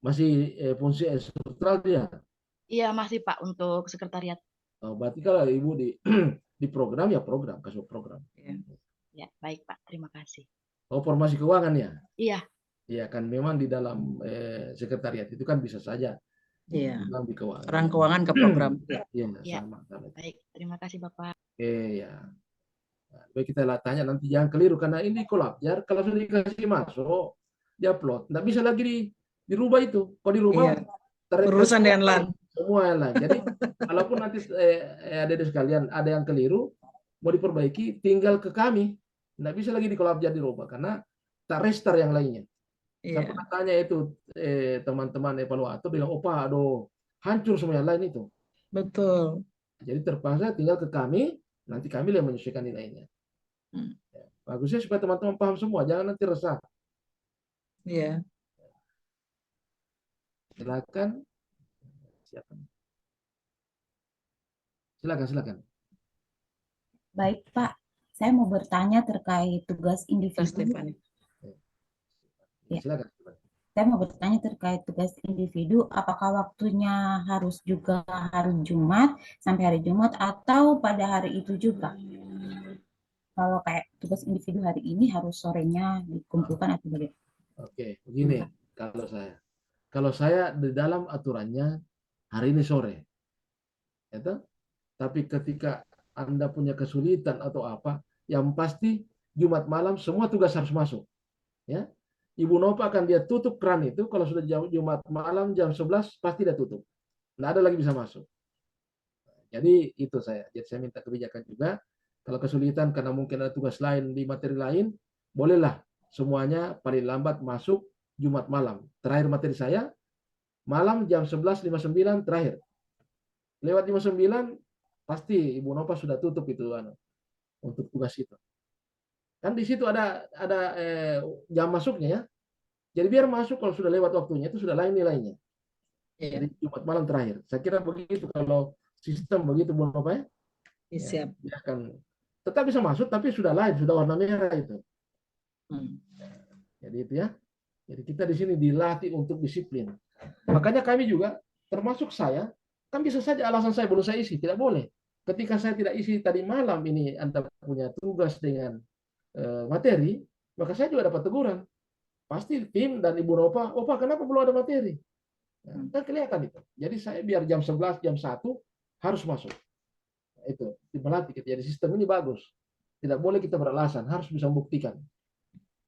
Speaker 2: Masih fungsi struktural dia?
Speaker 5: Iya masih Pak untuk sekretariat.
Speaker 2: Berarti kalau Ibu di program ya program, Kasubag program.
Speaker 5: Ya, baik Pak, terima kasih.
Speaker 2: Formasi keuangan ya?
Speaker 5: Iya.
Speaker 2: Iya kan memang di dalam sekretariat itu kan bisa saja.
Speaker 1: Iya.
Speaker 2: Di keuangan.
Speaker 1: Orang keuangan ke program.
Speaker 5: Iya.
Speaker 2: Sama.
Speaker 5: Baik, terima kasih Bapak.
Speaker 2: Ya. Nah, baik kita tanya nanti jangan keliru karena ini Kolabjar kalau sudah dikasih masuk, diupload, nggak bisa lagi dirubah itu. Kalau dirubah,
Speaker 1: Berurusan dengan LAN.
Speaker 2: Semua yang lain. Jadi kalaupun nanti ada sekalian ada yang keliru mau diperbaiki, tinggal ke kami. Nggak bisa lagi di Kolabjar dirubah karena tak restart yang lainnya. Saya pernah tanya itu teman-teman evaluator bilang, oh Pak, aduh hancur semua yang lain itu.
Speaker 1: Betul.
Speaker 2: Jadi terpaksa tinggal ke kami, nanti kami yang menyesuaikan nilainya. Bagusnya supaya teman-teman paham semua, jangan nanti resah.
Speaker 1: Iya.
Speaker 2: Silakan. Silakan.
Speaker 3: Baik Pak, saya mau bertanya terkait tugas individu. Ya.
Speaker 2: Silakan.
Speaker 3: Saya mau bertanya terkait tugas individu, apakah waktunya harus juga hari Jumat sampai hari Jumat atau pada hari itu juga? Kalau kayak tugas individu hari ini harus sorenya dikumpulkan atau bagaimana?
Speaker 2: Oke, begini kalau saya di dalam aturannya hari ini sore, itu. Tapi ketika Anda punya kesulitan atau apa, yang pasti Jumat malam semua tugas harus masuk, ya. Ibu Nova akan dia tutup keran itu kalau sudah Jumat malam jam 11 pasti dia tutup, nggak ada lagi bisa masuk. Jadi itu jadi saya minta kebijakan juga. Kalau kesulitan karena mungkin ada tugas lain di materi lain, bolehlah semuanya paling lambat masuk Jumat malam. Terakhir materi saya, malam jam 11.59 terakhir. Lewat 59, pasti Ibu Nova sudah tutup itu untuk tugas itu. Kan di situ ada jam masuknya ya. Jadi biar masuk kalau sudah lewat waktunya itu sudah lain nilainya. Jadi Jumat malam terakhir. Saya kira begitu kalau sistem begitu Bu Nova ya.
Speaker 1: Siap.
Speaker 2: Dia akan tetap bisa masuk tapi sudah lain, sudah warna merah itu. Jadi itu ya. Jadi kita di sini dilatih untuk disiplin. Makanya kami juga, termasuk saya, kan bisa saja alasan saya belum saya isi, tidak boleh. Ketika saya tidak isi tadi malam ini Anda punya tugas dengan materi, maka saya juga dapat teguran. Pasti tim dan Ibu Ropa, Opa kenapa belum ada materi? Nah, kan kelihatan itu. Jadi saya biar jam 11, jam 1 harus masuk. Itu melatih. Jadi sistem ini bagus. Tidak boleh kita beralasan, harus bisa membuktikan.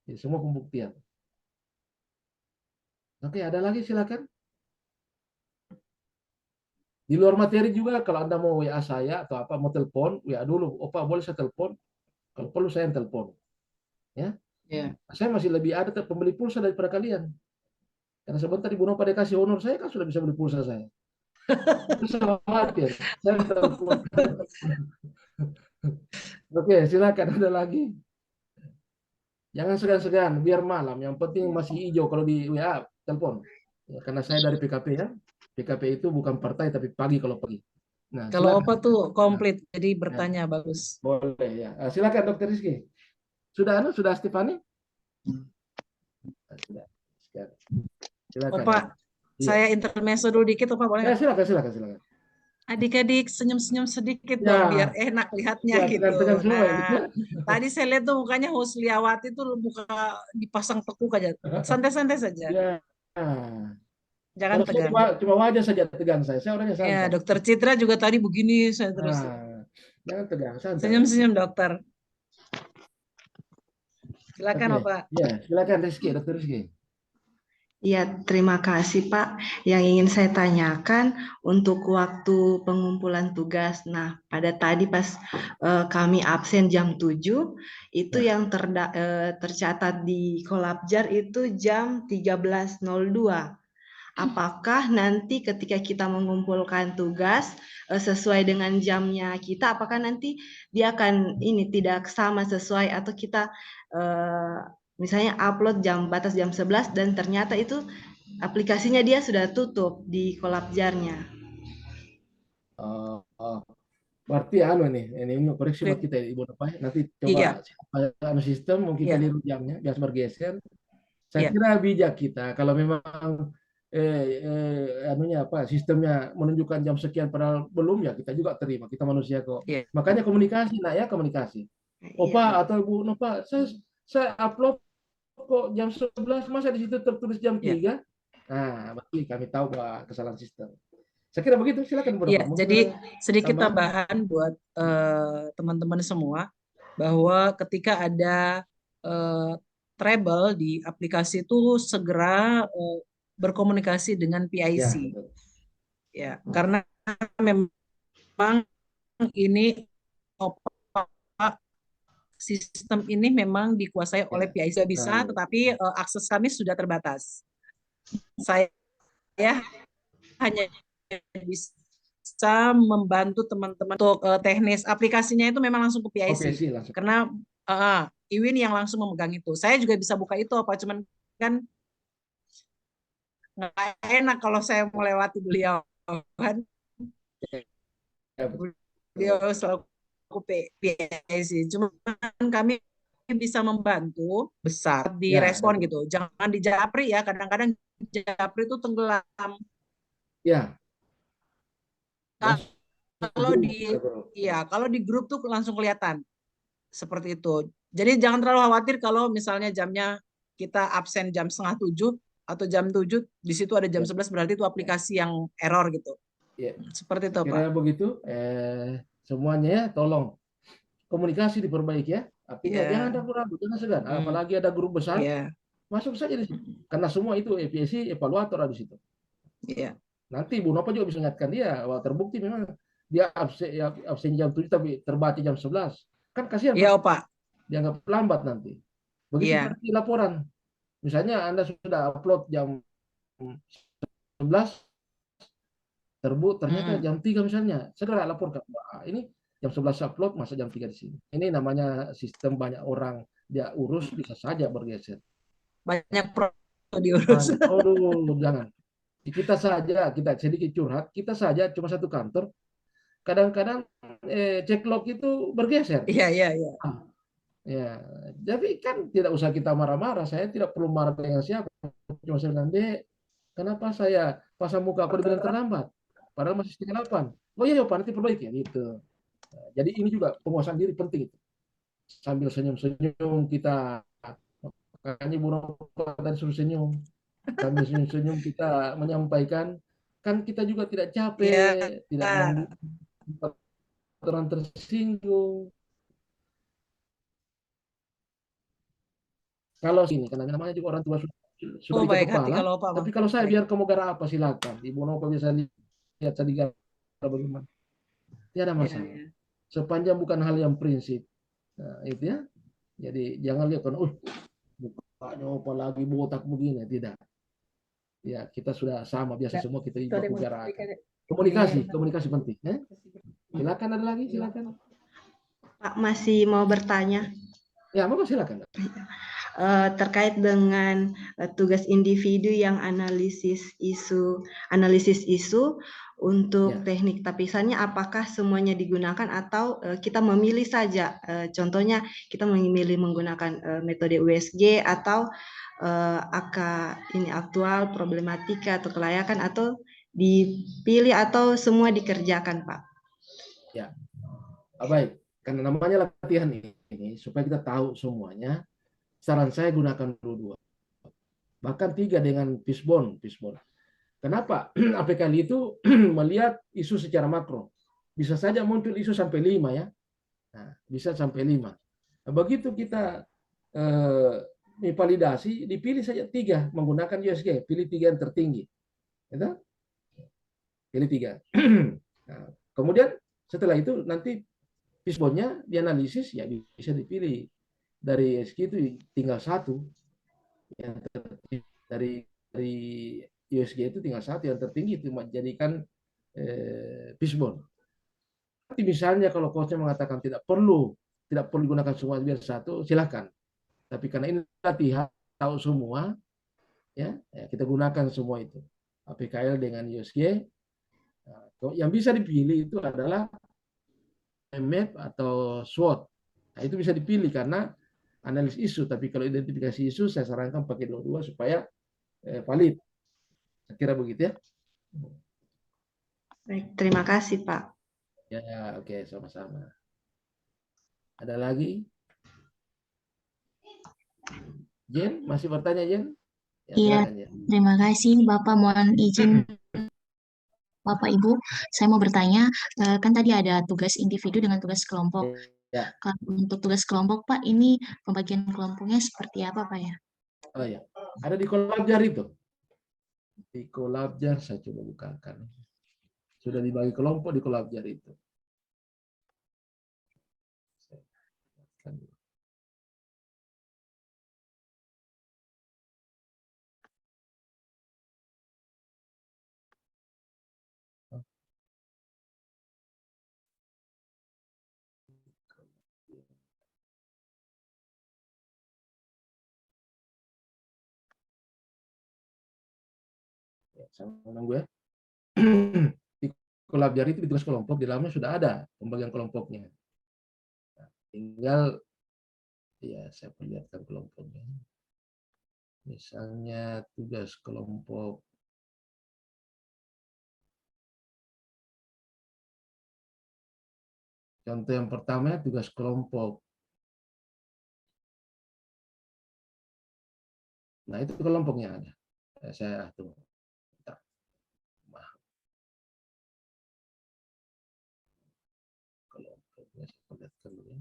Speaker 2: Jadi semua pembuktian. Oke, ada lagi silakan. Di luar materi juga kalau Anda mau WA saya atau apa mau telepon, WA dulu. Opa boleh saya telepon? Kalau perlu saya yang telepon. Ya.
Speaker 1: Ya.
Speaker 2: Saya masih lebih ada pembeli pulsa daripada kalian. Karena sebentar Ibu Nova dikasih honor, saya kan sudah bisa beli pulsa saya. Saya khawatir. Saya telepon. Oke, silakan ada lagi. Jangan segan-segan, biar malam. Yang penting masih hijau kalau di WA, telepon. Ya, karena saya dari PKP ya. PKP itu bukan partai tapi pagi kalau pagi. Nah,
Speaker 1: Kalau
Speaker 2: silakan.
Speaker 1: Opa tuh komplit, jadi bertanya bagus.
Speaker 2: Boleh ya. Silakan Dokter Rizky. Sudah Stefani? Sudah. Silakan.
Speaker 1: Opa,
Speaker 2: Iya.
Speaker 1: saya intermezzo dulu dikit, Opa boleh nggak?
Speaker 2: Silakan.
Speaker 1: Adik-adik senyum-senyum sedikit
Speaker 2: Ya.
Speaker 1: dong, biar enak lihatnya
Speaker 2: Ya,
Speaker 1: gitu.
Speaker 2: tegang semua ini.
Speaker 1: Nah, tadi saya lihat tuh mukanya Husliawati tuh muka dipasang tekuk aja. Santai-santai saja,
Speaker 2: Ya.
Speaker 1: jangan
Speaker 2: Kalau saya
Speaker 1: tegang.
Speaker 2: cuma wajah saja tegang saya. Saya orangnya
Speaker 1: Ya,
Speaker 2: santai.
Speaker 1: Dokter Citra juga tadi begini, saya terus
Speaker 2: Jangan tegang, santai.
Speaker 1: senyum-senyum dokter. Silakan,
Speaker 2: Oke.
Speaker 1: Opa.
Speaker 2: Ya, silakan Rizky, Dokter Rizky.
Speaker 6: Ya, terima kasih Pak. Yang ingin saya tanyakan untuk waktu pengumpulan tugas. Nah, pada tadi pas kami absen jam 7, itu yang tercatat di Kolabjar itu jam 13.02. Apakah nanti ketika kita mengumpulkan tugas sesuai dengan jamnya kita, apakah nanti dia akan tidak sama sesuai atau kita misalnya upload batas jam 11 dan ternyata itu aplikasinya dia sudah tutup di Kolabjarnya.
Speaker 2: Berarti ini koreksi buat kita Ibu Nova. Nanti coba sistem mungkin keliru jamnya, biar bergeser. Saya kira bijak kita kalau memang sistemnya menunjukkan jam sekian padahal belum, ya kita juga terima, kita manusia kok. Makanya komunikasi komunikasi. Opa atau Ibu Nova, saya upload kok jam 11, masa di situ tertulis jam 3? Nah, berarti kami tahu bahwa kesalahan sistem. Saya kira begitu, silakan Bu Nova.
Speaker 1: Jadi sedikit tambahan buat teman-teman semua bahwa ketika ada trouble di aplikasi itu segera berkomunikasi dengan PIC. Ya, karena memang ini sistem ini memang dikuasai oleh PIC bisa, tetapi akses kami sudah terbatas. Saya hanya bisa membantu teman-teman untuk teknis aplikasinya itu memang langsung ke PIC. Karena Iwin yang langsung memegang itu. Saya juga bisa buka itu, cuman kan nggak enak kalau saya melewati beliau kan. Beliau selaku PIC. Cuma kami bisa membantu besar di respon gitu. Jangan di japri ya. Kadang-kadang japri itu tenggelam.
Speaker 2: Ya.
Speaker 1: Kalau di grup tuh langsung kelihatan seperti itu. Jadi jangan terlalu khawatir kalau misalnya jamnya kita absen jam 6:30 atau jam 7, di situ ada jam 11, berarti itu aplikasi yang error gitu. Seperti itu, Pak.
Speaker 2: Begitu. Semuanya ya, tolong komunikasi diperbaiki ya. Artinya jangan ragu-ragu, jangan segan. Apalagi ada grup besar, masuk saja di situ. Karena semua itu PIC evaluator ada di situ. Nanti Bu Nova juga bisa ingatkan dia, wah terbukti memang dia absen jam 7 tapi terbaca jam 11. Kan kasihan.
Speaker 1: Iya, Pak.
Speaker 2: Dianggap lambat nanti. Begitu seperti laporan. Misalnya Anda sudah upload jam 11, ternyata jam 3 misalnya, segera laporkan. Ini jam 11 upload, masa jam 3 di sini. Ini namanya sistem banyak orang dia urus, bisa saja bergeser.
Speaker 1: Banyak diurus.
Speaker 2: Jangan. Kita sedikit curhat, kita saja cuma satu kantor, kadang-kadang cek log itu bergeser.
Speaker 1: Iya.
Speaker 2: Ya, jadi kan tidak usah kita marah-marah. Saya tidak perlu marah dengan siapa. Cuma saya bilang, Dek, kenapa saya pasang muka aku dibilang terlambat? Padahal masih setengah 8. Oh iya, Pak, nanti perbaiki ya gitu. Nah, jadi ini juga penguasaan diri penting itu. Sambil senyum-senyum kita, makanya Bu Nova tadi suruh senyum. Sambil senyum-senyum kita menyampaikan, kan kita juga tidak
Speaker 1: Ya,
Speaker 2: capek, tidak membuat orang tersinggung. Kalau sini, karena namanya juga orang tua sudah
Speaker 1: oh
Speaker 2: ikat
Speaker 1: baik hati
Speaker 2: kepala.
Speaker 1: kalau Pak
Speaker 2: Tapi kalau
Speaker 1: Mahfud.
Speaker 2: saya
Speaker 1: Baik.
Speaker 2: biar kamu gara apa silakan. Ibu Nova bisa lihat saya digara bagaimana. Tidak ada
Speaker 1: Ya,
Speaker 2: masalah.
Speaker 1: ya.
Speaker 2: Sepanjang bukan hal yang prinsip. Nah, itu ya. Jadi jangan lihat kan, mukanya apa lagi botak begini. Tidak. Ya, kita sudah sama. Biasa semua kita
Speaker 1: Itu ada
Speaker 2: baku
Speaker 1: yang
Speaker 2: garakan.
Speaker 1: memberikan
Speaker 2: Komunikasi penting. Silakan ada lagi, silakan.
Speaker 6: Pak masih mau bertanya
Speaker 2: Ya, mau silakan.
Speaker 6: terkait dengan tugas individu yang analisis isu untuk
Speaker 2: Ya.
Speaker 6: teknik tapisannya, apakah semuanya digunakan atau kita memilih saja? Contohnya kita memilih menggunakan metode USG atau AK ini aktual, problematika atau kelayakan, atau dipilih atau semua dikerjakan, Pak?
Speaker 2: Ya, baik. Karena namanya latihan ini supaya kita tahu semuanya. Saran saya gunakan dua-dua. Bahkan 3 dengan fishbone. Kenapa? APKL itu melihat isu secara makro. Bisa saja muncul isu sampai 5 ya. Nah, bisa sampai 5. Nah, begitu kita validasi, dipilih saja 3 menggunakan USG. Pilih 3 yang tertinggi. Gitu? Pilih 3. Nah, kemudian setelah itu nanti fishbone-nya dianalisis, ya bisa dipilih. Dari USG itu tinggal 1. Yang dari USG itu tinggal 1 yang tertinggi itu menjadikan fishbone. Tapi misalnya kalau coachnya mengatakan tidak perlu digunakan semua biar 1, silakan. Tapi karena ini latihan tahu semua, ya kita gunakan semua itu. APKL dengan USG. Nah, yang bisa dipilih itu adalah MAP atau SWOT. Nah, itu bisa dipilih karena analis isu. Tapi kalau identifikasi isu, saya sarankan pakai dua-dua supaya valid. Saya kira begitu ya.
Speaker 6: Baik, terima kasih, Pak.
Speaker 2: Ya, oke, sama-sama. Ada lagi? Jen, masih bertanya, Jen? Ya,
Speaker 7: Iya,
Speaker 2: silakan, Jen.
Speaker 7: terima kasih Bapak. Mohon izin Bapak Ibu, saya mau bertanya, kan tadi ada tugas individu dengan tugas kelompok.
Speaker 2: Ya.
Speaker 7: Kalau untuk tugas kelompok, Pak, ini pembagian kelompoknya seperti apa, Pak ya?
Speaker 2: Oh ya, ada di Kolabjar itu. Di Kolabjar saya coba bukakan. Sudah dibagi kelompok di Kolabjar itu. Sama menunggu ya. Di Kolabjar itu di tugas kelompok di dalamnya sudah ada pembagian kelompoknya. Nah, tinggal ya saya perlihatkan kelompoknya. Misalnya tugas kelompok contoh yang pertama tugas kelompok. Nah, itu kelompoknya ada. Saya tunggu. Kelompoknya saya perlihatkan dulu.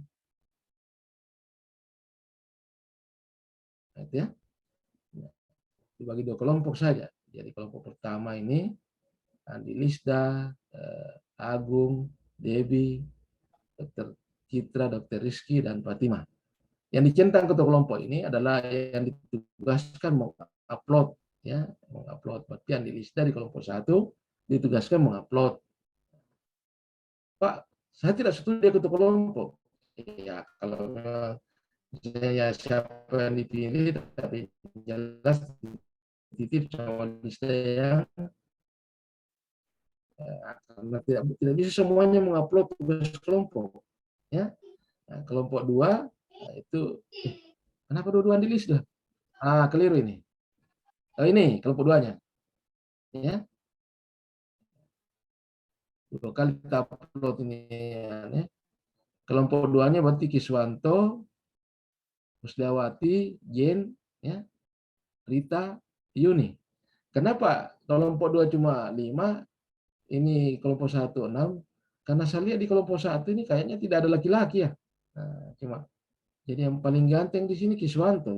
Speaker 2: Nah, itu ya. Nah, dibagi 2 kelompok saja. Jadi kelompok pertama ini Andi Lisda, Agung, Debi, Dr. Citra, Dr. Rizky, dan Fatima. Yang dicentang ketua kelompok ini adalah yang ditugaskan mengupload, ya, mengupload. Berarti Andi Lisda di kelompok 1 ditugaskan mengupload. Pak, saya tidak setuju dia ketua kelompok. Ya, kalau saya siapa yang dipilih, tapi jelas titip sama Lisda yang karena tidak bisa semuanya mengupload tugas kelompok, ya. Nah, kelompok 2 Nah, itu kenapa dua-duaan di list dah? Keliru ini. Oh, ini kelompok 2-nya. Ya. 2 kali kita upload ini ya. Kelompok 2-nya berarti Kiswanto, Musdawati, Jen, ya, Rita, Yuni. Kenapa kelompok 2 cuma 5, ini kelompok 1 6? Karena saya lihat di kelompok 1 ini kayaknya tidak ada laki-laki ya. Nah, cuma jadi yang paling ganteng di sini Kiswanto.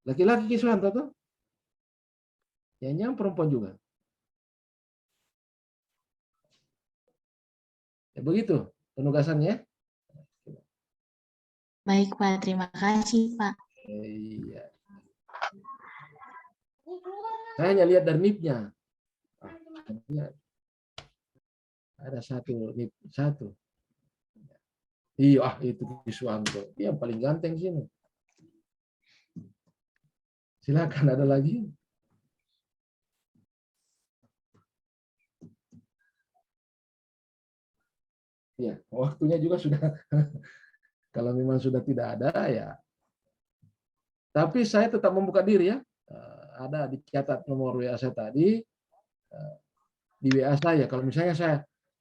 Speaker 2: Laki-laki Kiswanto tuh? Yang perempuan juga. Ya, begitu penugasannya.
Speaker 7: Baik, Pak. Terima kasih, Pak.
Speaker 2: Iya. Saya hanya lihat dari NIP-nya. Ada NIP 1. Iya, itu Kiswanto. Dia yang paling ganteng sini. Silakan, ada lagi? Ya, waktunya juga sudah. Kalau memang sudah tidak ada ya. Tapi saya tetap membuka diri ya. Ada dicatat nomor WA saya tadi. Di WA saya, kalau misalnya saya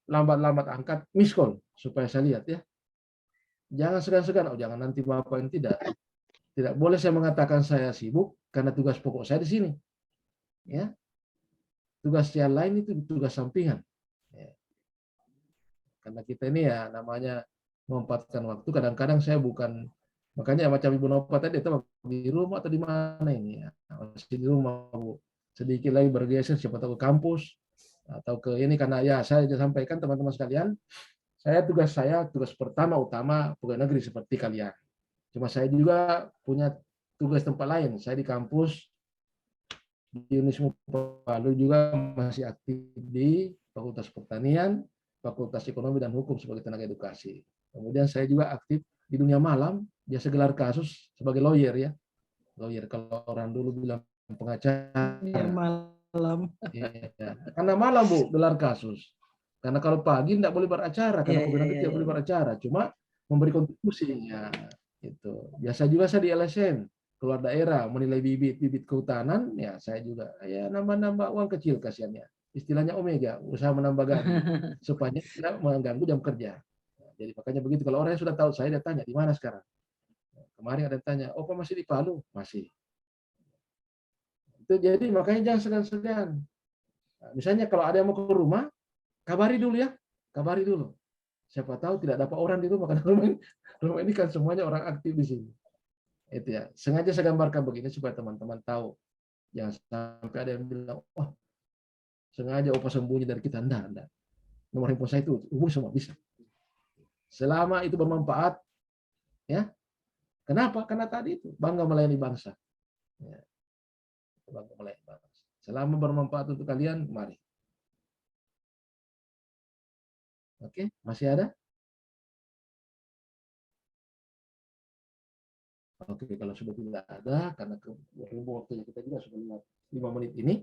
Speaker 2: lambat-lambat angkat, miss call supaya saya lihat ya. Jangan segan-segan, jangan nanti Bapak yang tidak. Tidak boleh saya mengatakan saya sibuk karena tugas pokok saya di sini. Ya. Tugas yang lain itu tugas sampingan. Ya. Karena kita ini ya namanya memanfaatkan waktu. Kadang-kadang saya bukan, makanya macam Ibu Nova tadi itu di rumah atau di mana ini ya. Masih di rumah, Bu. Sedikit lagi bergeser siapa tahu ke kampus atau ke ini, karena ya saya sampaikan teman-teman sekalian, tugas pertama utama pegawai negeri seperti kalian. Cuma saya juga punya tugas tempat lain. Saya di kampus di Unismu Palu juga masih aktif di Fakultas Pertanian, Fakultas Ekonomi dan Hukum sebagai tenaga edukasi. Kemudian saya juga aktif di dunia malam, biasa gelar kasus sebagai lawyer ya. Lawyer kalau orang dulu bilang pengacara.
Speaker 1: Dunia malam.
Speaker 2: Ya. Karena malam Bu gelar kasus. Karena kalau pagi tidak boleh beracara, karena pegawai negeri tidak boleh beracara, cuma memberi kontribusinya. Gitu. Biasa juga saya di LSM, keluar daerah, menilai bibit kehutanan, ya saya juga ya nambah-nambah uang kecil kasihannya. Istilahnya omega, usaha menambah gaji supaya tidak mengganggu jam kerja. Jadi makanya begitu, kalau orang yang sudah tahu saya, dia tanya di mana sekarang. Kemarin ada yang tanya, Pak masih di Palu? Masih. Itu jadi makanya jangan segan-segan. Nah, misalnya kalau ada yang mau ke rumah, kabari dulu ya, kabari dulu. Siapa tahu tidak dapat orang di rumah, karena rumah ini kan semuanya orang aktif di sini. Itu ya. Sengaja saya gambarkan begini supaya teman-teman tahu. Jangan sampai ada yang bilang, wah sengaja Opa sembunyi dari kita. Enggak. Nomor handphone saya itu umum semua bisa. Selama itu bermanfaat, ya. Kenapa? Karena tadi itu bangga melayani bangsa. Ya. Bangga melayani bangsa. Selama bermanfaat untuk kalian, mari. Oke, masih ada? Oke, kalau sudah tidak ada, karena waktunya kita juga sudah 5 menit ini,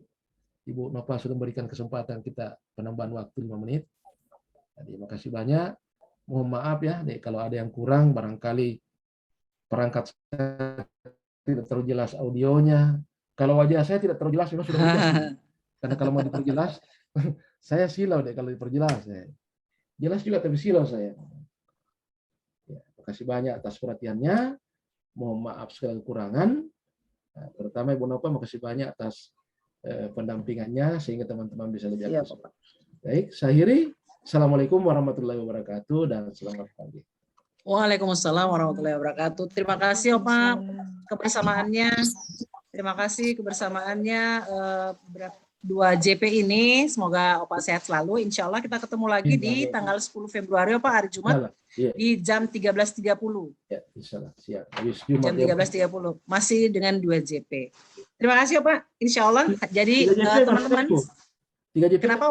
Speaker 2: Ibu Nova sudah memberikan kesempatan kita penambahan waktu 5 menit. Jadi, makasih banyak. Mohon maaf ya, kalau ada yang kurang, barangkali perangkat saya tidak terlalu jelas audionya. Kalau wajah saya tidak terlalu jelas, memang sudah jelas. Karena kalau mau diperjelas, saya silau deh kalau diperjelas. Jelas juga, tapi silau saya. Ya, makasih banyak atas perhatiannya. Mohon maaf segala kekurangan. Nah, terutama Ibu Nova, makasih banyak atas pendampingannya sehingga teman-teman bisa lebih aktif. Baik, saya akhiri. Assalamualaikum warahmatullahi wabarakatuh dan selamat pagi.
Speaker 1: Waalaikumsalam warahmatullahi wabarakatuh. Terima kasih Opa kebersamaannya. Terima kasih kebersamaannya 2 JP ini. Semoga Opa sehat selalu. Insya Allah kita ketemu lagi di tanggal 10 Februari Opa, hari Jumat di jam 13.30.
Speaker 2: Ya, insya Allah. Siap. Jam
Speaker 1: 13.30. Masih dengan 2 JP. Terima kasih Opa. Insya Allah. Jadi teman-teman.
Speaker 2: 3 JP.
Speaker 1: Kenapa Opa?